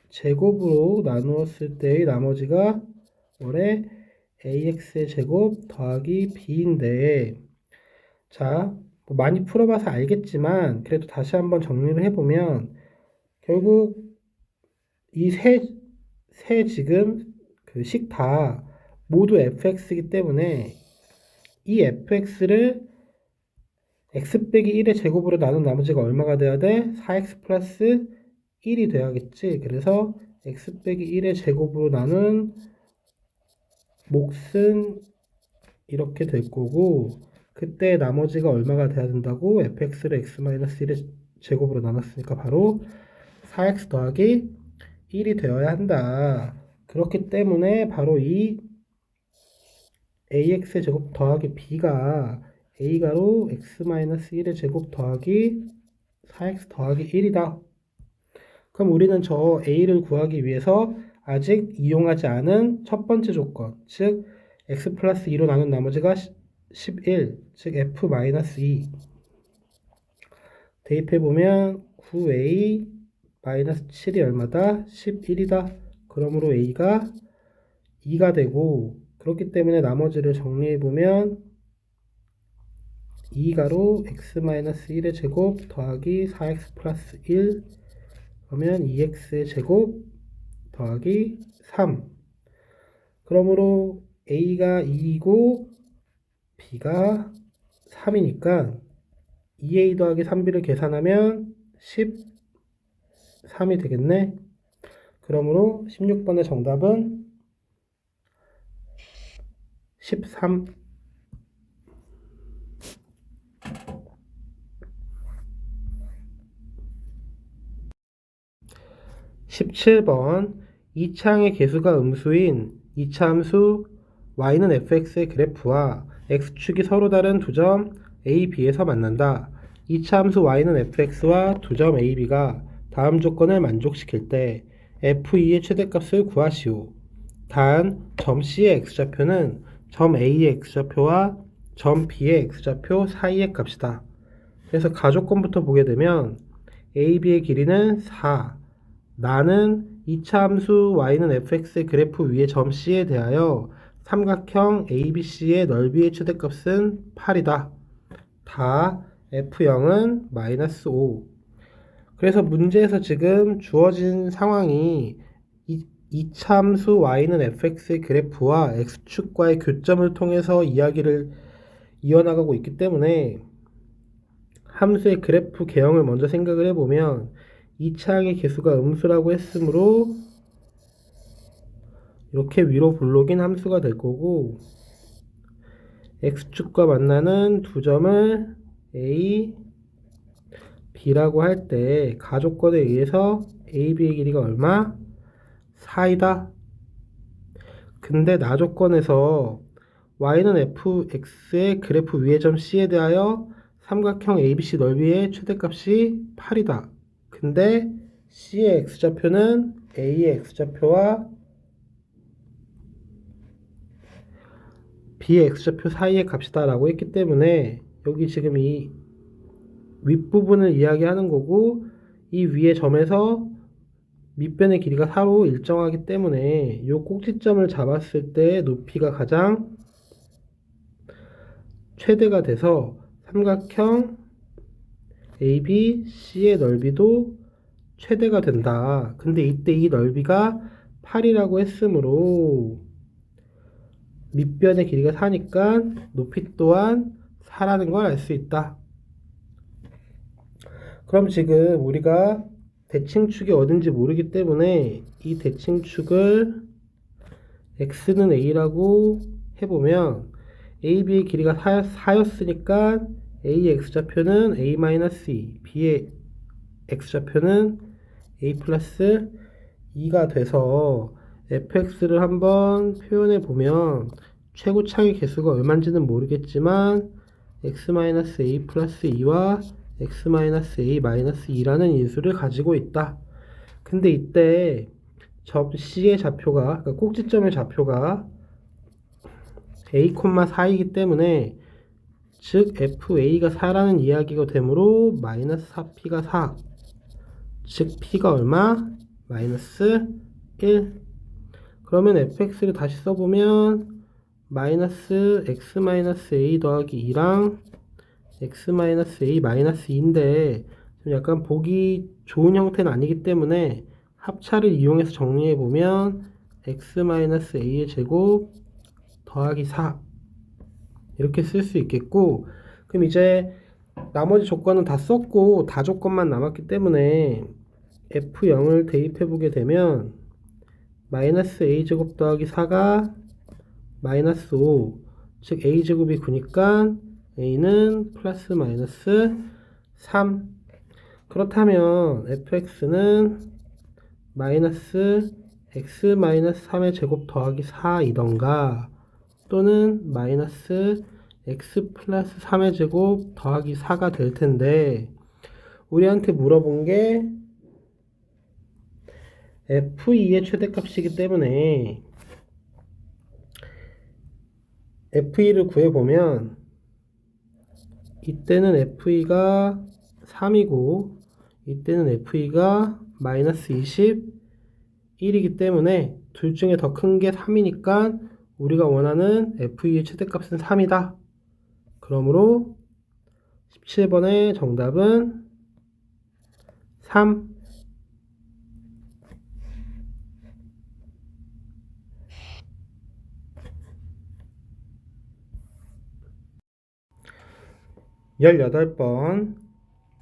제곱으로 나누었을 때의 나머지가 원래 ax의 제곱 더하기 b인데, 자, 뭐 많이 풀어봐서 알겠지만 그래도 다시 한번 정리를 해보면 결국 이 세 지금 그 식 다 모두 fx이기 때문에 이 fx를 x 빼기 1의 제곱으로 나눈 나머지가 얼마가 돼야 돼? 4x 플러스 1이 돼야겠지. 그래서 x 빼기 1의 제곱으로 나눈 몫은 이렇게 될 거고, 그때 나머지가 얼마가 돼야 된다고? fx를 x-1의 제곱으로 나눴으니까 바로 4x 더하기 1이 되어야 한다. 그렇기 때문에 바로 이 ax의 제곱 더하기 b가 a가로 x-1의 제곱 더하기 4x 더하기 1이다. 그럼 우리는 저 a를 구하기 위해서 아직 이용하지 않은 첫 번째 조건, 즉 x 플러스 2로 나눈 나머지가 11, 즉 f-2 대입해보면 9a 마이너스 7이 얼마다? 11이다. 그러므로 a가 2가 되고, 그렇기 때문에 나머지를 정리해보면 2가로 x-1의 제곱 더하기 4x 플러스 1 그러면 2x의 제곱 더하기 3 그러므로 a가 2이고 b가 3이니까 2a 더하기 3b를 계산하면 13이 되겠네. 그러므로 16번의 정답은 13. 17번 이차항의 개수가 음수인 이차함수 y는 fx의 그래프와 x축이 서로 다른 두 점 a, b에서 만난다. 이차함수 y는 fx와 두 점 a, b가 다음 조건을 만족시킬 때 f2의 최대값을 구하시오. 단, 점 C의 x좌표는 점 A의 x좌표와 점 B의 x좌표 사이의 값이다. 그래서 가조건부터 보게 되면 a, b의 길이는 4. 나는 이차 함수 y는 fx의 그래프 위의 점 C에 대하여 삼각형 ABC의 넓이의 최대값은 8이다. 다 f0은 마이너스 5. 그래서 문제에서 지금 주어진 상황이 이차 함수 y는 fx의 그래프와 x축과의 교점을 통해서 이야기를 이어나가고 있기 때문에 함수의 그래프 개형을 먼저 생각을 해보면 이차항의 개수가 음수라고 했으므로 이렇게 위로 볼록인 함수가 될 거고 x축과 만나는 두 점을 a, b라고 할 때 가조건에 의해서 a, b의 길이가 얼마? 4이다. 근데 나조건에서 y는 fx의 그래프 위의 점 C에 대하여 삼각형 ABC 넓이의 최대값이 8이다. 근데 C의 x좌표는 A의 x좌표와 B의 x좌표 사이의 값이다 라고 했기 때문에 여기 지금 이 윗부분을 이야기하는 거고 이 위의 점에서 밑변의 길이가 4로 일정하기 때문에 이 꼭지점을 잡았을 때 높이가 가장 최대가 돼서 삼각형 ABC의 넓이도 최대가 된다. 근데 이때 이 넓이가 8이라고 했으므로 밑변의 길이가 4니까 높이 또한 4라는 걸 알 수 있다. 그럼 지금 우리가 대칭축이 어딘지 모르기 때문에 이 대칭축을 x는 a라고 해보면 AB의 길이가 4였으니까 A의 x좌표는 a-2, B의 x좌표는 a 플러스 2가 돼서 fx를 한번 표현해 보면 최고차의 개수가 얼마인지는 모르겠지만 x-a 플러스 2와 x-a-2라는 인수를 가지고 있다. 근데 이때 점 C의 좌표가, 그러니까 꼭지점의 좌표가 a, 4이기 때문에 즉 FA가 4라는 이야기가 되므로 마이너스 4P가 4 즉 P가 얼마? 마이너스 1 그러면 fx를 다시 써보면 마이너스 x-a 더하기 2랑 x-a 마이너스 2인데 좀 약간 보기 좋은 형태는 아니기 때문에 합차를 이용해서 정리해보면 x-a의 제곱 더하기 4 이렇게 쓸 수 있겠고 그럼 이제 나머지 조건은 다 썼고 다조건만 남았기 때문에 f0을 대입해보게 되면 마이너스 a제곱 더하기 4가 마이너스 5 즉 a제곱이 9니까 a는 플러스 마이너스 3 그렇다면 fx는 마이너스 x 마이너스 3의 제곱 더하기 4이던가 또는 마이너스 x 플러스 3의 제곱 더하기 4가 될 텐데 우리한테 물어본 게 f2의 최대값이기 때문에 f2를 구해보면 이때는 f2가 3이고 이때는 f2가 마이너스 21이기 때문에 둘 중에 더 큰 게 3이니까 우리가 원하는 f2의 최대값은 3이다. 그러므로 17번의 정답은 3. 열여덟 번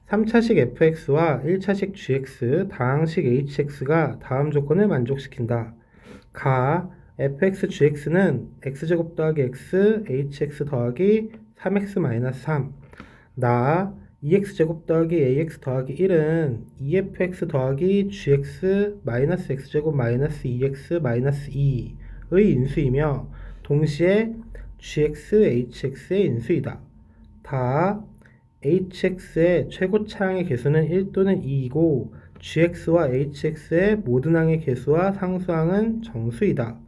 3차식 fx와 1차식 gx, 다항식 hx가 다음 조건을 만족시킨다. 가 fx gx는 x제곱 더하기 x, hx 더하기 3x-3. 나 2x제곱 더하기 ax 더하기 1은 2fx 더하기 gx 마이너스 x제곱 마이너스 2x 마이너스 2의 인수이며 동시에 gx, hx의 인수이다. 다 hx의 최고차항의 개수는 1 또는 2이고 gx와 hx의 모든 항의 개수와 상수항은 정수이다.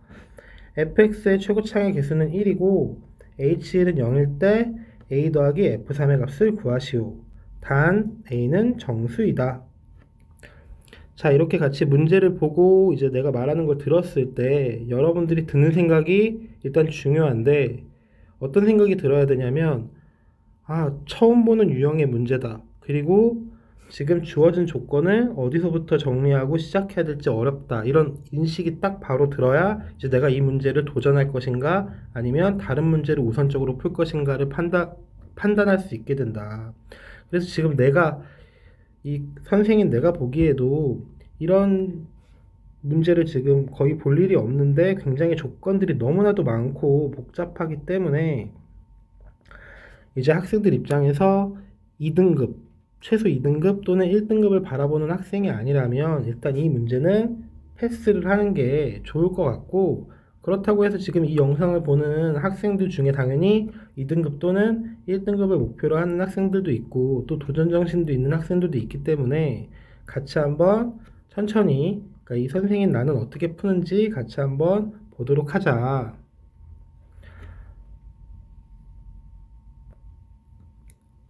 fx의 최고차항의 개수는 1이고 h1은 0일 때 a 더하기 f3의 값을 구하시오. 단 a는 정수이다. 자, 이렇게 같이 문제를 보고 이제 내가 말하는 걸 들었을 때 여러분들이 드는 생각이 일단 중요한데 어떤 생각이 들어야 되냐면 처음 보는 유형의 문제다. 그리고 지금 주어진 조건을 어디서부터 정리하고 시작해야 될지 어렵다. 이런 인식이 딱 바로 들어야 이제 내가 이 문제를 도전할 것인가 아니면 다른 문제를 우선적으로 풀 것인가를 판단할 수 있게 된다. 그래서 지금 이 선생인 내가 보기에도 이런 문제를 지금 거의 볼 일이 없는데 굉장히 조건들이 너무나도 많고 복잡하기 때문에 이제 학생들 입장에서 2등급, 최소 2등급 또는 1등급을 바라보는 학생이 아니라면 일단 이 문제는 패스를 하는 게 좋을 것 같고 그렇다고 해서 지금 이 영상을 보는 학생들 중에 당연히 2등급 또는 1등급을 목표로 하는 학생들도 있고 또 도전정신도 있는 학생들도 있기 때문에 같이 한번 천천히 그러니까 이 선생인 나는 어떻게 푸는지 같이 한번 보도록 하자.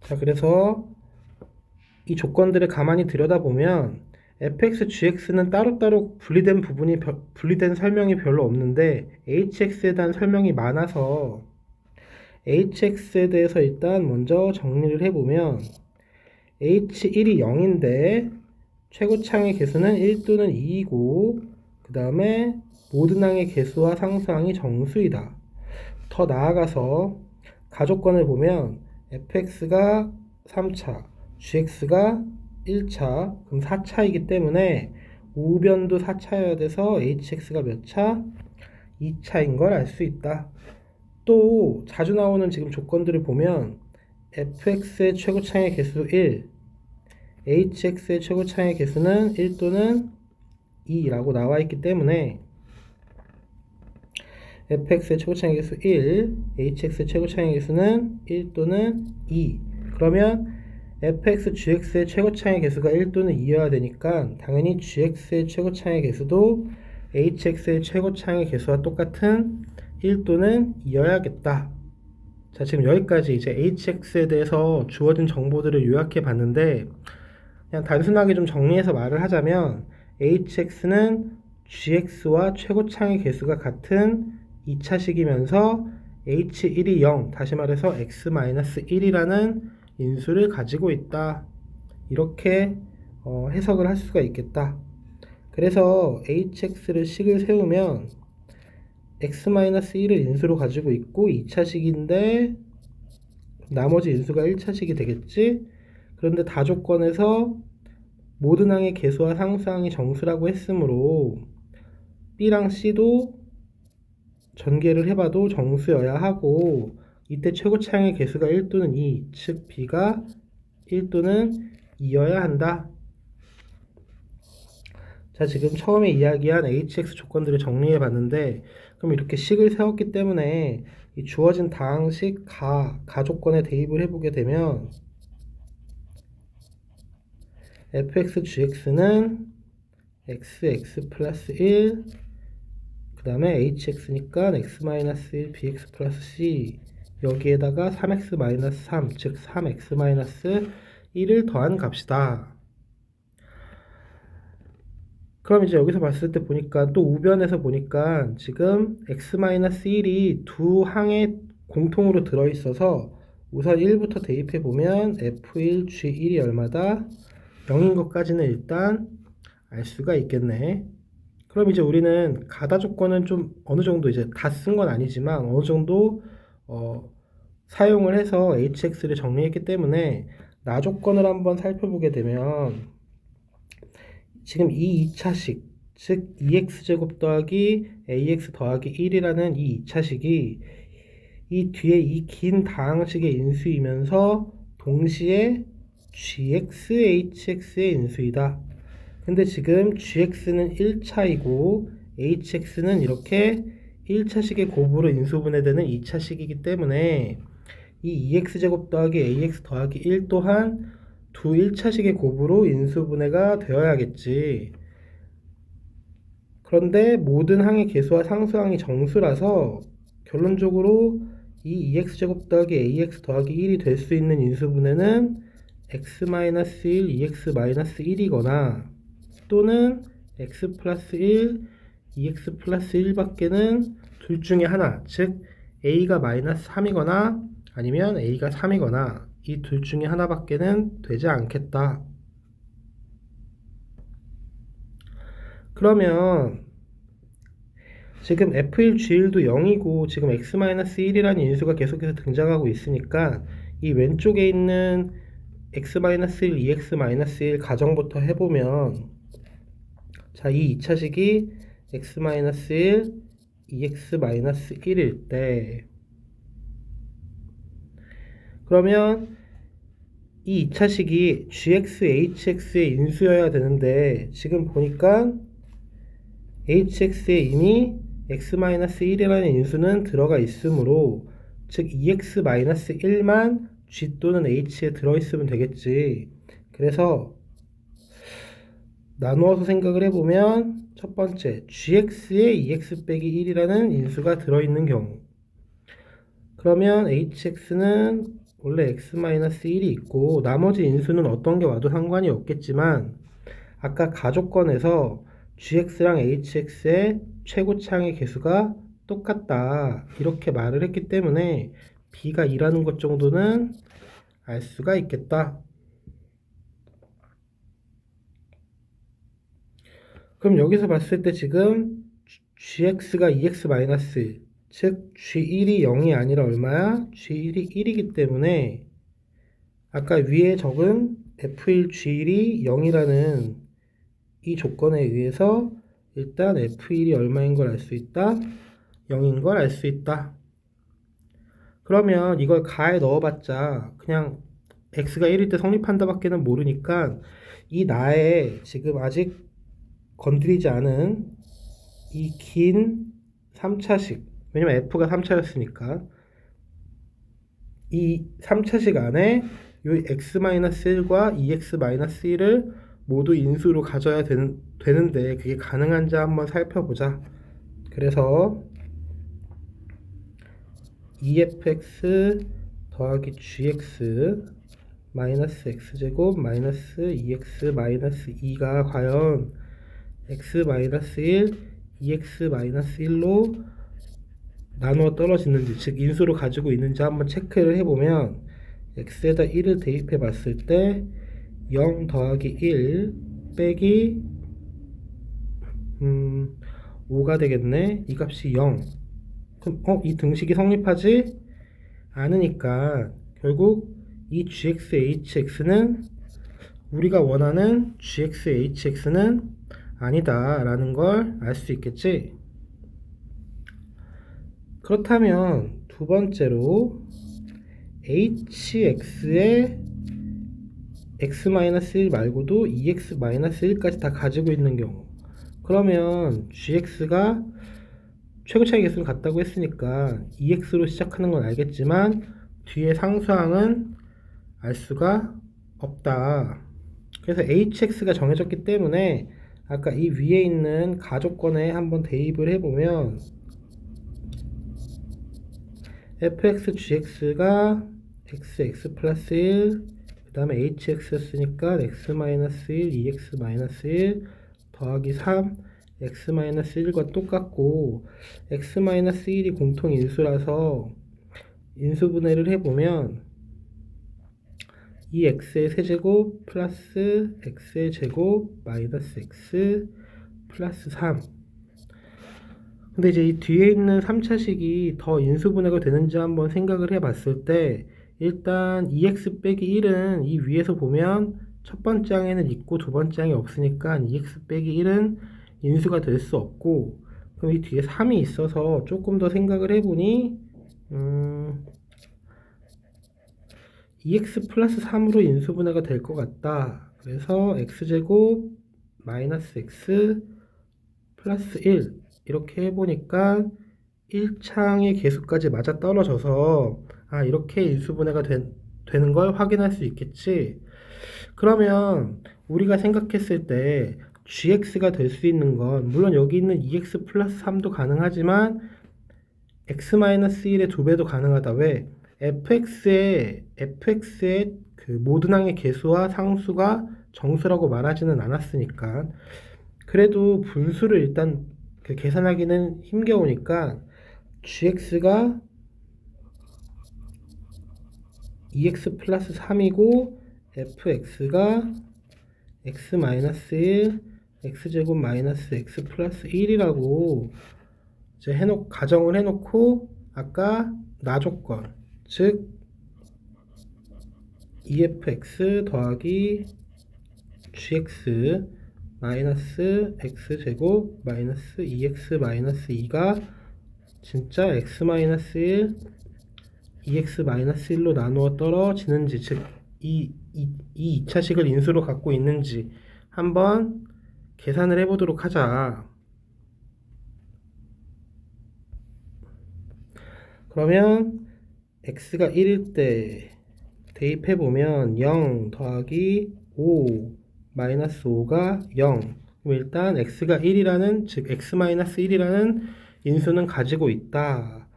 자, 그래서 이 조건들을 가만히 들여다보면 fx, gx는 따로따로 분리된 설명이 별로 없는데 hx에 대한 설명이 많아서 hx에 대해서 일단 먼저 정리를 해보면 h1이 0인데 최고차항의 개수는 1 또는 2이고 그 다음에 모든 항의 개수와 상수항이 정수이다. 더 나아가서 가조건을 보면 fx가 3차, gx가 1차, 그럼 4차이기 때문에 우변도 4차여야 돼서 hx가 몇 차? 2차인 걸 알 수 있다. 또 자주 나오는 지금 조건들을 보면 fx의 최고차항의 개수 1, hx의 최고차항의 개수는 1 또는 2라고 나와 있기 때문에 fx의 최고차항의 개수 1, hx의 최고차항의 개수는 1 또는 2. 그러면 fx, gx의 최고차항의 개수가 1 또는 2여야 되니까 당연히 gx의 최고차항의 개수도 hx의 최고차항의 개수와 똑같은 1 또는 2여야겠다. 자, 지금 여기까지 이제 hx에 대해서 주어진 정보들을 요약해 봤는데 그냥 단순하게 좀 정리해서 말을 하자면 hx는 gx와 최고차항의 개수가 같은 2차식이면서 h1이 0, 다시 말해서 x-1이라는 인수를 가지고 있다. 이렇게 해석을 할 수가 있겠다. 그래서 hx를 식을 세우면 x-1을 인수로 가지고 있고 2차식인데 나머지 인수가 1차식이 되겠지? 그런데 다조건에서 모든 항의 개수와 상수항이 정수라고 했으므로 B랑 C도 전개를 해봐도 정수여야 하고 이때 최고차항의 개수가 1 또는 2, 즉 B가 1 또는 2여야 한다. 자, 지금 처음에 이야기한 hx 조건들을 정리해 봤는데, 그럼 이렇게 식을 세웠기 때문에 이 주어진 다항식 가조건에 대입을 해보게 되면 fx gx는 xx 플러스 1, 그 다음에 hx니까 x-1 bx 플러스 c, 여기에다가 3x-3, 즉 3x-1을 더한 값이다. 그럼 이제 여기서 봤을 때 보니까 또 우변에서 보니까 지금 x-1이 두 항에 공통으로 들어있어서 우선 1부터 대입해 보면 f1 g1이 얼마다? 0인 것까지는 일단 알 수가 있겠네. 그럼 이제 우리는 가다 조건은 좀 어느 정도 이제 다 쓴 건 아니지만 어느 정도 사용을 해서 hx를 정리했기 때문에 나 조건을 한번 살펴보게 되면 지금 이 2차식, 즉 2x제곱 더하기 ax 더하기 1이라는 이 2차식이 이 뒤에 이 긴 다항식의 인수이면서 동시에 gx, hx의 인수이다. 근데 지금 gx는 1차이고 hx는 이렇게 1차식의 곱으로 인수분해되는 2차식이기 때문에 이 2x제곱 더하기 ax 더하기 1 또한 두 1차식의 곱으로 인수분해가 되어야겠지. 그런데 모든 항의 개수와 상수항이 정수라서 결론적으로 이 2x제곱 더하기 ax 더하기 1이 될 수 있는 인수분해는 x-1, 2x-1이거나 또는 x 플러스 1, 2x 플러스 1밖에는 둘 중에 하나, 즉 a가 마이너스 3이거나 아니면 a가 3이거나 이 둘 중에 하나밖에는 되지 않겠다. 그러면 지금 f1g1도 0이고 지금 x-1이라는 인수가 계속해서 등장하고 있으니까 이 왼쪽에 있는 x-1, 2x-1 가정부터 해보면 자, 이 2차식이 x-1, 2x-1일 때 그러면 이 2차식이 gx, hx의 인수여야 되는데 지금 보니까 hx에 이미 x-1이라는 인수는 들어가 있으므로 즉 2x-1만 g 또는 h에 들어있으면 되겠지. 그래서 나누어서 생각을 해보면 첫 번째 gx에 2x 빼기 1이라는 인수가 들어있는 경우 그러면 hx는 원래 x-1이 있고 나머지 인수는 어떤 게 와도 상관이 없겠지만 아까 가조건에서 gx랑 hx의 최고차항의 개수가 똑같다 이렇게 말을 했기 때문에 b가 2라는 것 정도는 알 수가 있겠다. 그럼 여기서 봤을 때 지금 gx가 2x-1, 즉 g1이 0이 아니라 얼마야? g1이 1이기 때문에 아까 위에 적은 f1 g1이 0이라는 이 조건에 의해서 일단 f1이 얼마인 걸 알 수 있다? 0인 걸 알 수 있다. 그러면 이걸 가에 넣어봤자 그냥 x가 1일 때 성립한다 밖에는 모르니까 이 나에 지금 아직 건드리지 않은 이 긴 3차식, 왜냐면 f가 3차였으니까 이 3차식 안에 이 x-1과 2x-1을 모두 인수로 가져야 되는데 그게 가능한지 한번 살펴보자. 그래서 2fx 더하기 gx 마이너스 x제곱 마이너스 2x 마이너스 2가 과연 x-1, 2x-1로 나누어 떨어지는지, 즉 인수로 가지고 있는지 한번 체크를 해보면 x에다 1을 대입해 봤을 때 0 더하기 1 빼기 5가 되겠네. 이 값이 0. 그럼 이 등식이 성립하지 않으니까 결국 이 gx, hx는 우리가 원하는 gx, hx는 아니다 라는 걸 알 수 있겠지. 그렇다면 두 번째로 hx의 x-1 말고도 2x-1까지 다 가지고 있는 경우 그러면 gx가 최고차이 계수는 같다고 했으니까 2x로 시작하는 건 알겠지만 뒤에 상수항은 알 수가 없다. 그래서 hx가 정해졌기 때문에 아까 이 위에 있는 가조건에 한번 대입을 해보면 fx gx가 x 플러스 1, 그 다음에 hx였으니까 x 마이너스 1, 2x 마이너스 1 더하기 3, x 마이너스 1과 똑같고 x 마이너스 1이 공통 인수라서 인수분해를 해보면 이 x의 세제곱 플러스 x의 제곱 마이너스 x 플러스 3. 근데 이제 이 뒤에 있는 3차식이 더 인수분해가 되는지 한번 생각을 해 봤을 때 일단 2x 빼기 1은 이 위에서 보면 첫 번째 항에는 있고 두 번째 항이 없으니까 2x 빼기 1은 인수가 될 수 없고, 그럼 이 뒤에 3이 있어서 조금 더 생각을 해보니 2x 플러스 3으로 인수분해가 될 것 같다. 그래서 x제곱 마이너스 x 플러스 1 이렇게 해보니까 1창의 개수까지 맞아 떨어져서 이렇게 인수분해가 되는 걸 확인할 수 있겠지. 그러면 우리가 생각했을 때 gx가 될 수 있는 건 물론 여기 있는 2x 플러스 3도 가능하지만 x-1의 2배도 가능하다. 왜? fx의 그 모든 항의 개수와 상수가 정수라고 말하지는 않았으니까. 그래도 분수를 일단 계산하기는 힘겨우니까 gx가 2x 플러스 3이고 fx가 x-1 x제곱 마이너스 x 플러스 1이라고 이제 가정을 해놓고 아까 나조건 즉 2fx 더하기 gx 마이너스 x제곱 마이너스 2x 마이너스 2가 진짜 x 마이너스 1 2x 마이너스 1로 나누어 떨어지는지, 즉 이 2차식을 인수로 갖고 있는지 한번 계산을 해보도록 하자. 그러면 x가 1일 때 대입해보면 0 더하기 5 마이너스 5가 0. 그럼 일단 x가 1이라는, 즉 x-1이라는 인수는 가지고 있다.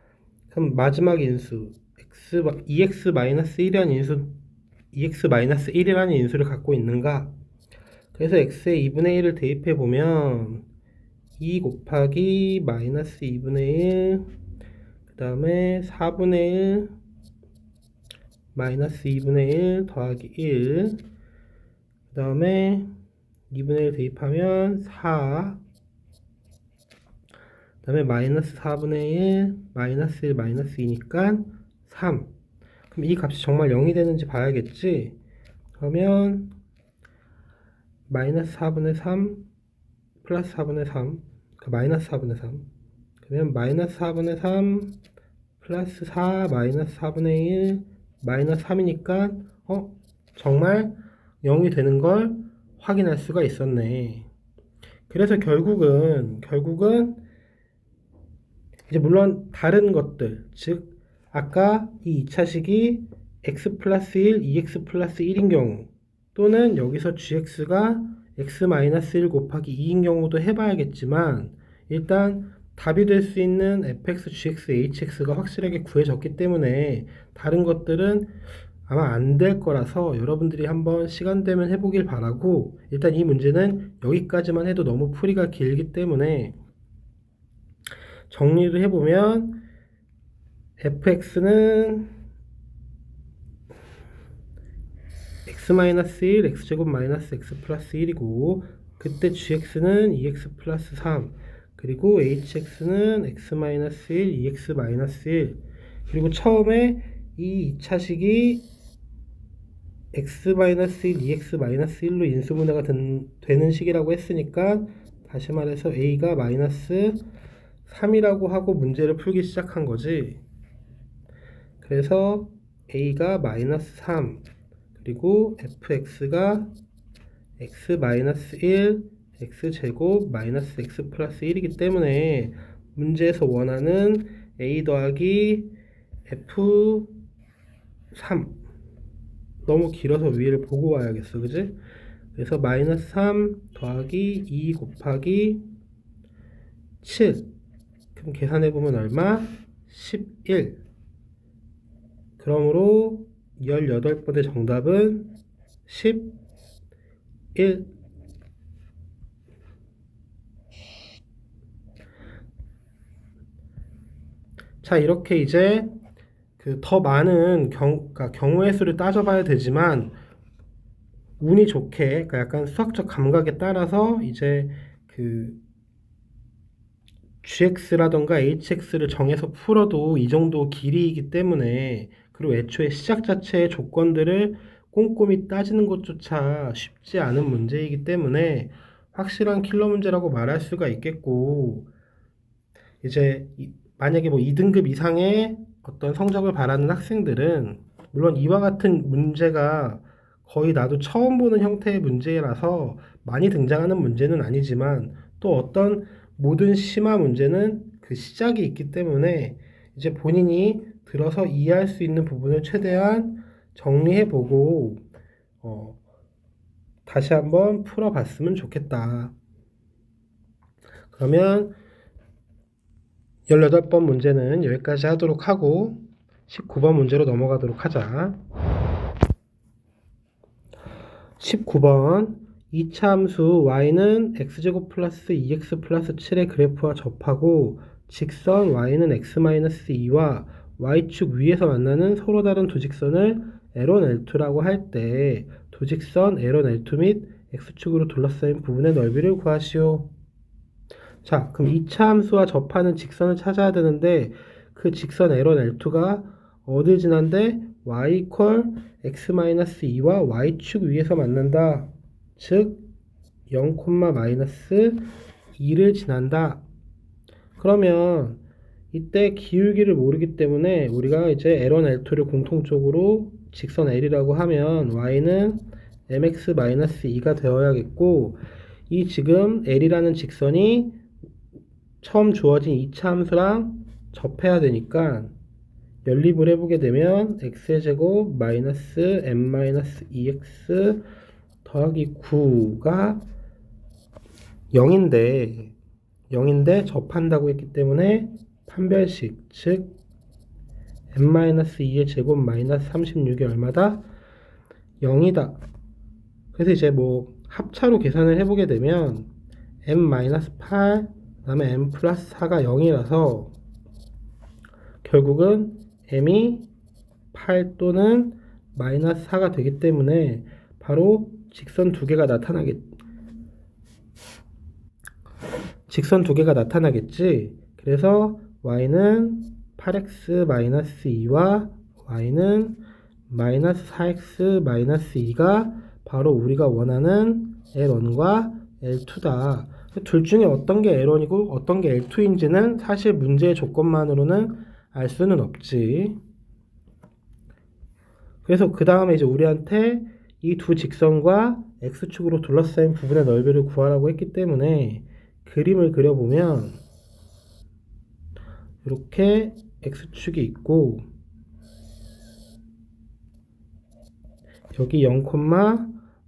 그럼 마지막 인수 2x-1이라는 인수를 갖고 있는가? 그래서 x의 2분의 1을 대입해보면 2 곱하기 마이너스 2분의 1, 그 다음에 4분의 1 마이너스 2분의 1 더하기 1, 그 다음에 2분의 1 대입하면 4, 그 다음에 마이너스 4분의 1 마이너스 1 마이너스 2니까 3. 그럼 이 값이 정말 0이 되는지 봐야겠지. 그러면 마이너스 4분의 3 플러스 4분의 3, 마이너스 4분의 3, 그러면 마이너스 4분의 3 플러스 4 마이너스 4분의 1 마이너스 3이니까 정말 0이 되는 걸 확인할 수가 있었네. 그래서 결국은 이제 물론 다른 것들, 즉 아까 이 2차식이 x 플러스 1, 2x 플러스 1인 경우, 또는 여기서 gx가 x-1 곱하기 2인 경우도 해봐야겠지만 일단 답이 될 수 있는 fx, gx, hx가 확실하게 구해졌기 때문에 다른 것들은 아마 안 될 거라서 여러분들이 한번 시간 되면 해보길 바라고, 일단 이 문제는 여기까지만 해도 너무 풀이가 길기 때문에 정리를 해보면 fx는 x-1 x제곱 마이너스 x 플러스 1이고 그때 gx는 2x 플러스 3, 그리고 hx는 x-1 2x 마이너스 1, 그리고 처음에 이 2차식이 x-1 2x 마이너스 1로 인수분해가 되는 식이라고 했으니까 다시 말해서 a가 마이너스 3이라고 하고 문제를 풀기 시작한 거지. 그래서 a가 마이너스 3, 그리고 fx가 x-1 x제곱 마이너스 x 플러스 1이기 때문에 문제에서 원하는 a 더하기 f3 너무 길어서 위를 보고 와야겠어, 그지? 그래서 마이너스 3 더하기 2 곱하기 7. 그럼 계산해보면 얼마? 11. 그러므로 18번의 정답은 11. 자, 이렇게 이제 그 더 많은 그러니까 경우의 수를 따져봐야 되지만 운이 좋게, 그러니까 약간 수학적 감각에 따라서 이제 그 gx라던가 hx를 정해서 풀어도 이 정도 길이이기 때문에, 그리고 애초에 시작 자체의 조건들을 꼼꼼히 따지는 것조차 쉽지 않은 문제이기 때문에 확실한 킬러 문제라고 말할 수가 있겠고, 이제 만약에 뭐 2등급 이상의 어떤 성적을 바라는 학생들은 물론 이와 같은 문제가 거의 나도 처음 보는 형태의 문제라서 많이 등장하는 문제는 아니지만, 또 어떤 모든 심화 문제는 그 시작이 있기 때문에 이제 본인이 들어서 이해할 수 있는 부분을 최대한 정리해보고 다시 한번 풀어봤으면 좋겠다. 그러면 18번 문제는 여기까지 하도록 하고 19번 문제로 넘어가도록 하자. 19번 이차 함수 y는 x제곱 플러스 2x 플러스 7의 그래프와 접하고 직선 y는 x-2와 y축 위에서 만나는 서로 다른 두 직선을 L1, L2라고 할 때 두 직선 L1, L2 및 x축으로 둘러싸인 부분의 넓이를 구하시오. 자, 그럼 2차 함수와 접하는 직선을 찾아야 되는데 그 직선 L1, L2가 어딜 지난데 y 이퀄 x-2와 y축 위에서 만난다. 즉 0, 마이너스 2를 지난다. 그러면 이때 기울기를 모르기 때문에 우리가 이제 L1, L2를 공통적으로 직선 L이라고 하면 y는 mx-2가 되어야겠고, 이 지금 L이라는 직선이 처음 주어진 2차 함수랑 접해야 되니까 연립을 해보게 되면 x의 제곱 마이너스 m-2x 더하기 9가 0인데 접한다고 했기 때문에 판별식, 즉 m-2의 제곱 마이너스 36이 얼마다? 0이다. 그래서 이제 뭐 합차로 계산을 해보게 되면 m-8 그 다음에 m 플러스 4가 0이라서 결국은 m이 8 또는 마이너스 4가 되기 때문에 바로 직선 두 개가 나타나겠지. 그래서 y는 8x-2와 y는 마이너스 4x-2가 바로 우리가 원하는 L1과 L2다. 둘 중에 어떤 게 L1이고 어떤 게 L2인지는 사실 문제의 조건만으로는 알 수는 없지. 그래서 그 다음에 이제 우리한테 이 두 직선과 x축으로 둘러싸인 부분의 넓이를 구하라고 했기 때문에 그림을 그려보면 이렇게 x축이 있고 여기 0,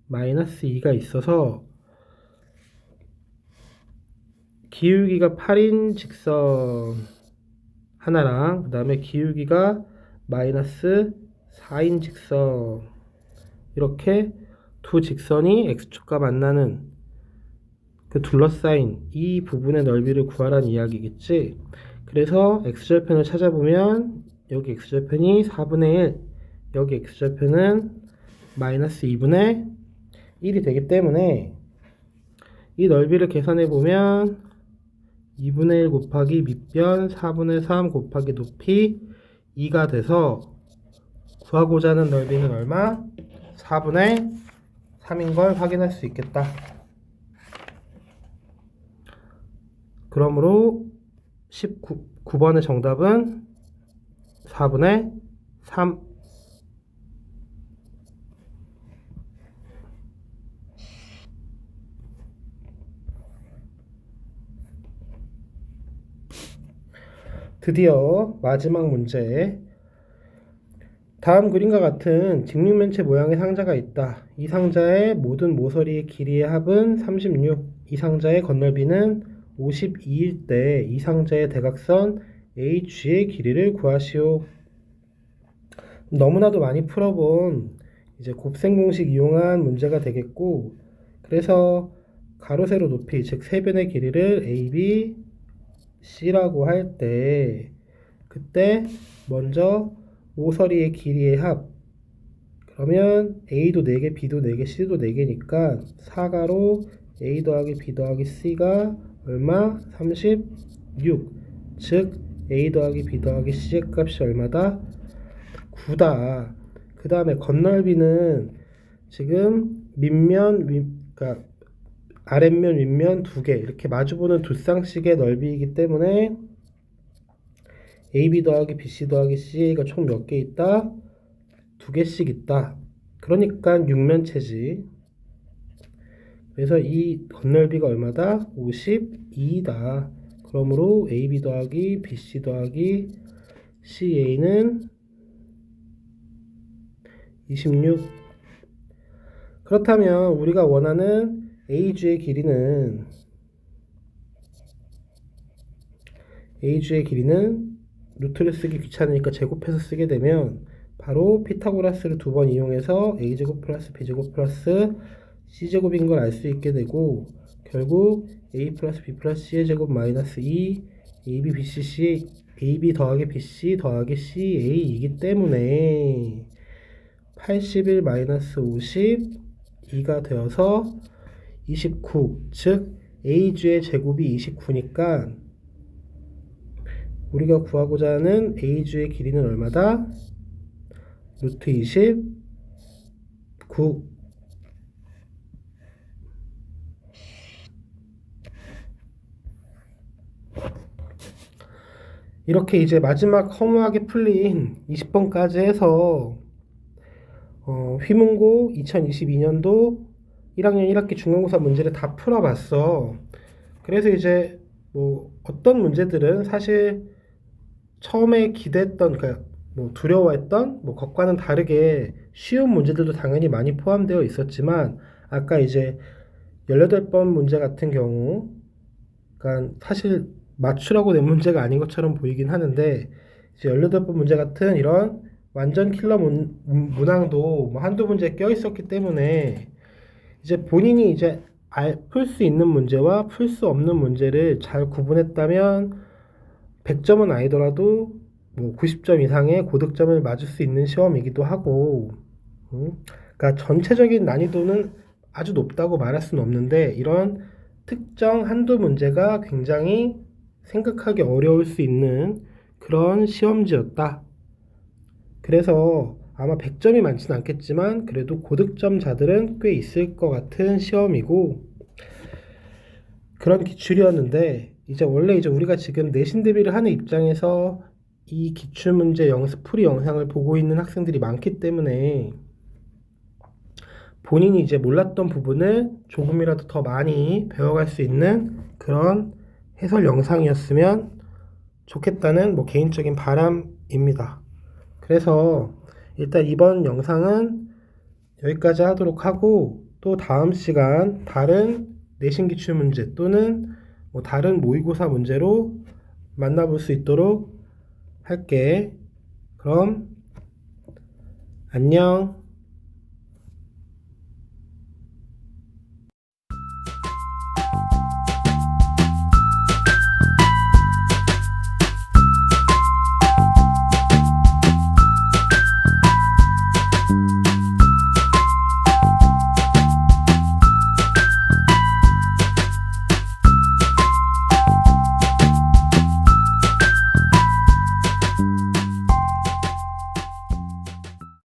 마이너스 2가 있어서 기울기가 8인 직선 하나랑 그 다음에 기울기가 마이너스 4인 직선, 이렇게 두 직선이 x축과 만나는 그 둘러싸인 이 부분의 넓이를 구하라는 이야기겠지. 그래서 x절편을 찾아보면 여기 x절편이 4분의 1, 여기 x절편은 마이너스 2분의 1이 되기 때문에 이 넓이를 계산해 보면 2분의 1 곱하기 밑변 4분의 3 곱하기 높이 2가 돼서 구하고자 하는 넓이는 얼마? 4분의 3인 걸 확인할 수 있겠다. 그러므로 19번의 정답은 4분의 3. 드디어 마지막 문제. 다음 그림과 같은 직육면체 모양의 상자가 있다. 이 상자의 모든 모서리의 길이의 합은 36. 이 상자의 건널비는 52일 때 이 상자의 대각선 HG의 길이를 구하시오. 너무나도 많이 풀어본 이제 곱셈 공식 이용한 문제가 되겠고, 그래서 가로 세로 높이 즉 세 변의 길이를 A, B, C라고 할 때 그때 먼저 모서리의 길이의 합, 그러면 A도 4개, B도 4개, C도 4개니까 4가로 A 더하기 B 더하기 C가 얼마? 36. 즉 A 더하기 B 더하기 C의 값이 얼마다? 9다. 그 다음에 건널비는 지금 그러니까 아랫면 윗면 2개 이렇게 마주보는 두 쌍씩의 넓이이기 때문에 AB 더하기 BC 더하기 CA가 총 몇 개 있다? 2개씩 있다. 그러니까 육면체지. 그래서 이 건널비가 얼마다? 52다. 그러므로 AB 더하기 BC 더하기 CA는 26. 그렇다면 우리가 원하는 AG의 길이는 루트를 쓰기 귀찮으니까 제곱해서 쓰게 되면 바로 피타고라스를 2번 이용해서 a제곱 플러스 b제곱 플러스 c제곱인 걸 알 수 있게 되고, 결국 a 플러스 b 플러스 c의 제곱 마이너스 2 ab 더하기 bc 더하기 ca이기 때문에 81 마이너스 52가 되어서 29, 즉 ag의 제곱이 29니까 우리가 구하고자 하는 a주의 길이는 얼마다? 루트 29. 이렇게 이제 마지막 허무하게 풀린 20번까지 해서 휘문고 2022년도 1학년 1학기 중간고사 문제를 다 풀어봤어. 그래서 이제 뭐 어떤 문제들은 사실 처음에 기대했던, 그러니까 뭐 두려워했던 것과는 다르게 쉬운 문제들도 당연히 많이 포함되어 있었지만, 아까 이제 18번 문제 같은 경우, 그러니까 사실 맞추라고 낸 문제가 아닌 것처럼 보이긴 하는데, 이제 18번 문제 같은 이런 완전 킬러 문항도 뭐 한두 문제 껴 있었기 때문에 이제 본인이 이제 풀 수 있는 문제와 풀 수 없는 문제를 잘 구분했다면 100점은 아니더라도 뭐 90점 이상의 고득점을 맞을 수 있는 시험이기도 하고, 그러니까 전체적인 난이도는 아주 높다고 말할 수는 없는데 이런 특정 한두 문제가 굉장히 생각하기 어려울 수 있는 그런 시험지였다. 그래서 아마 100점이 많지는 않겠지만 그래도 고득점자들은 꽤 있을 것 같은 시험이고, 그런 기출이었는데 이제 원래 이제 우리가 지금 내신 대비를 하는 입장에서 이 기출문제 풀이 영상을 보고 있는 학생들이 많기 때문에 본인이 이제 몰랐던 부분을 조금이라도 더 많이 배워갈 수 있는 그런 해설 영상이었으면 좋겠다는 뭐 개인적인 바람입니다. 그래서 일단 이번 영상은 여기까지 하도록 하고, 또 다음 시간 다른 내신 기출 문제 또는 뭐 다른 모의고사 문제로 만나볼 수 있도록 할게. 그럼 안녕.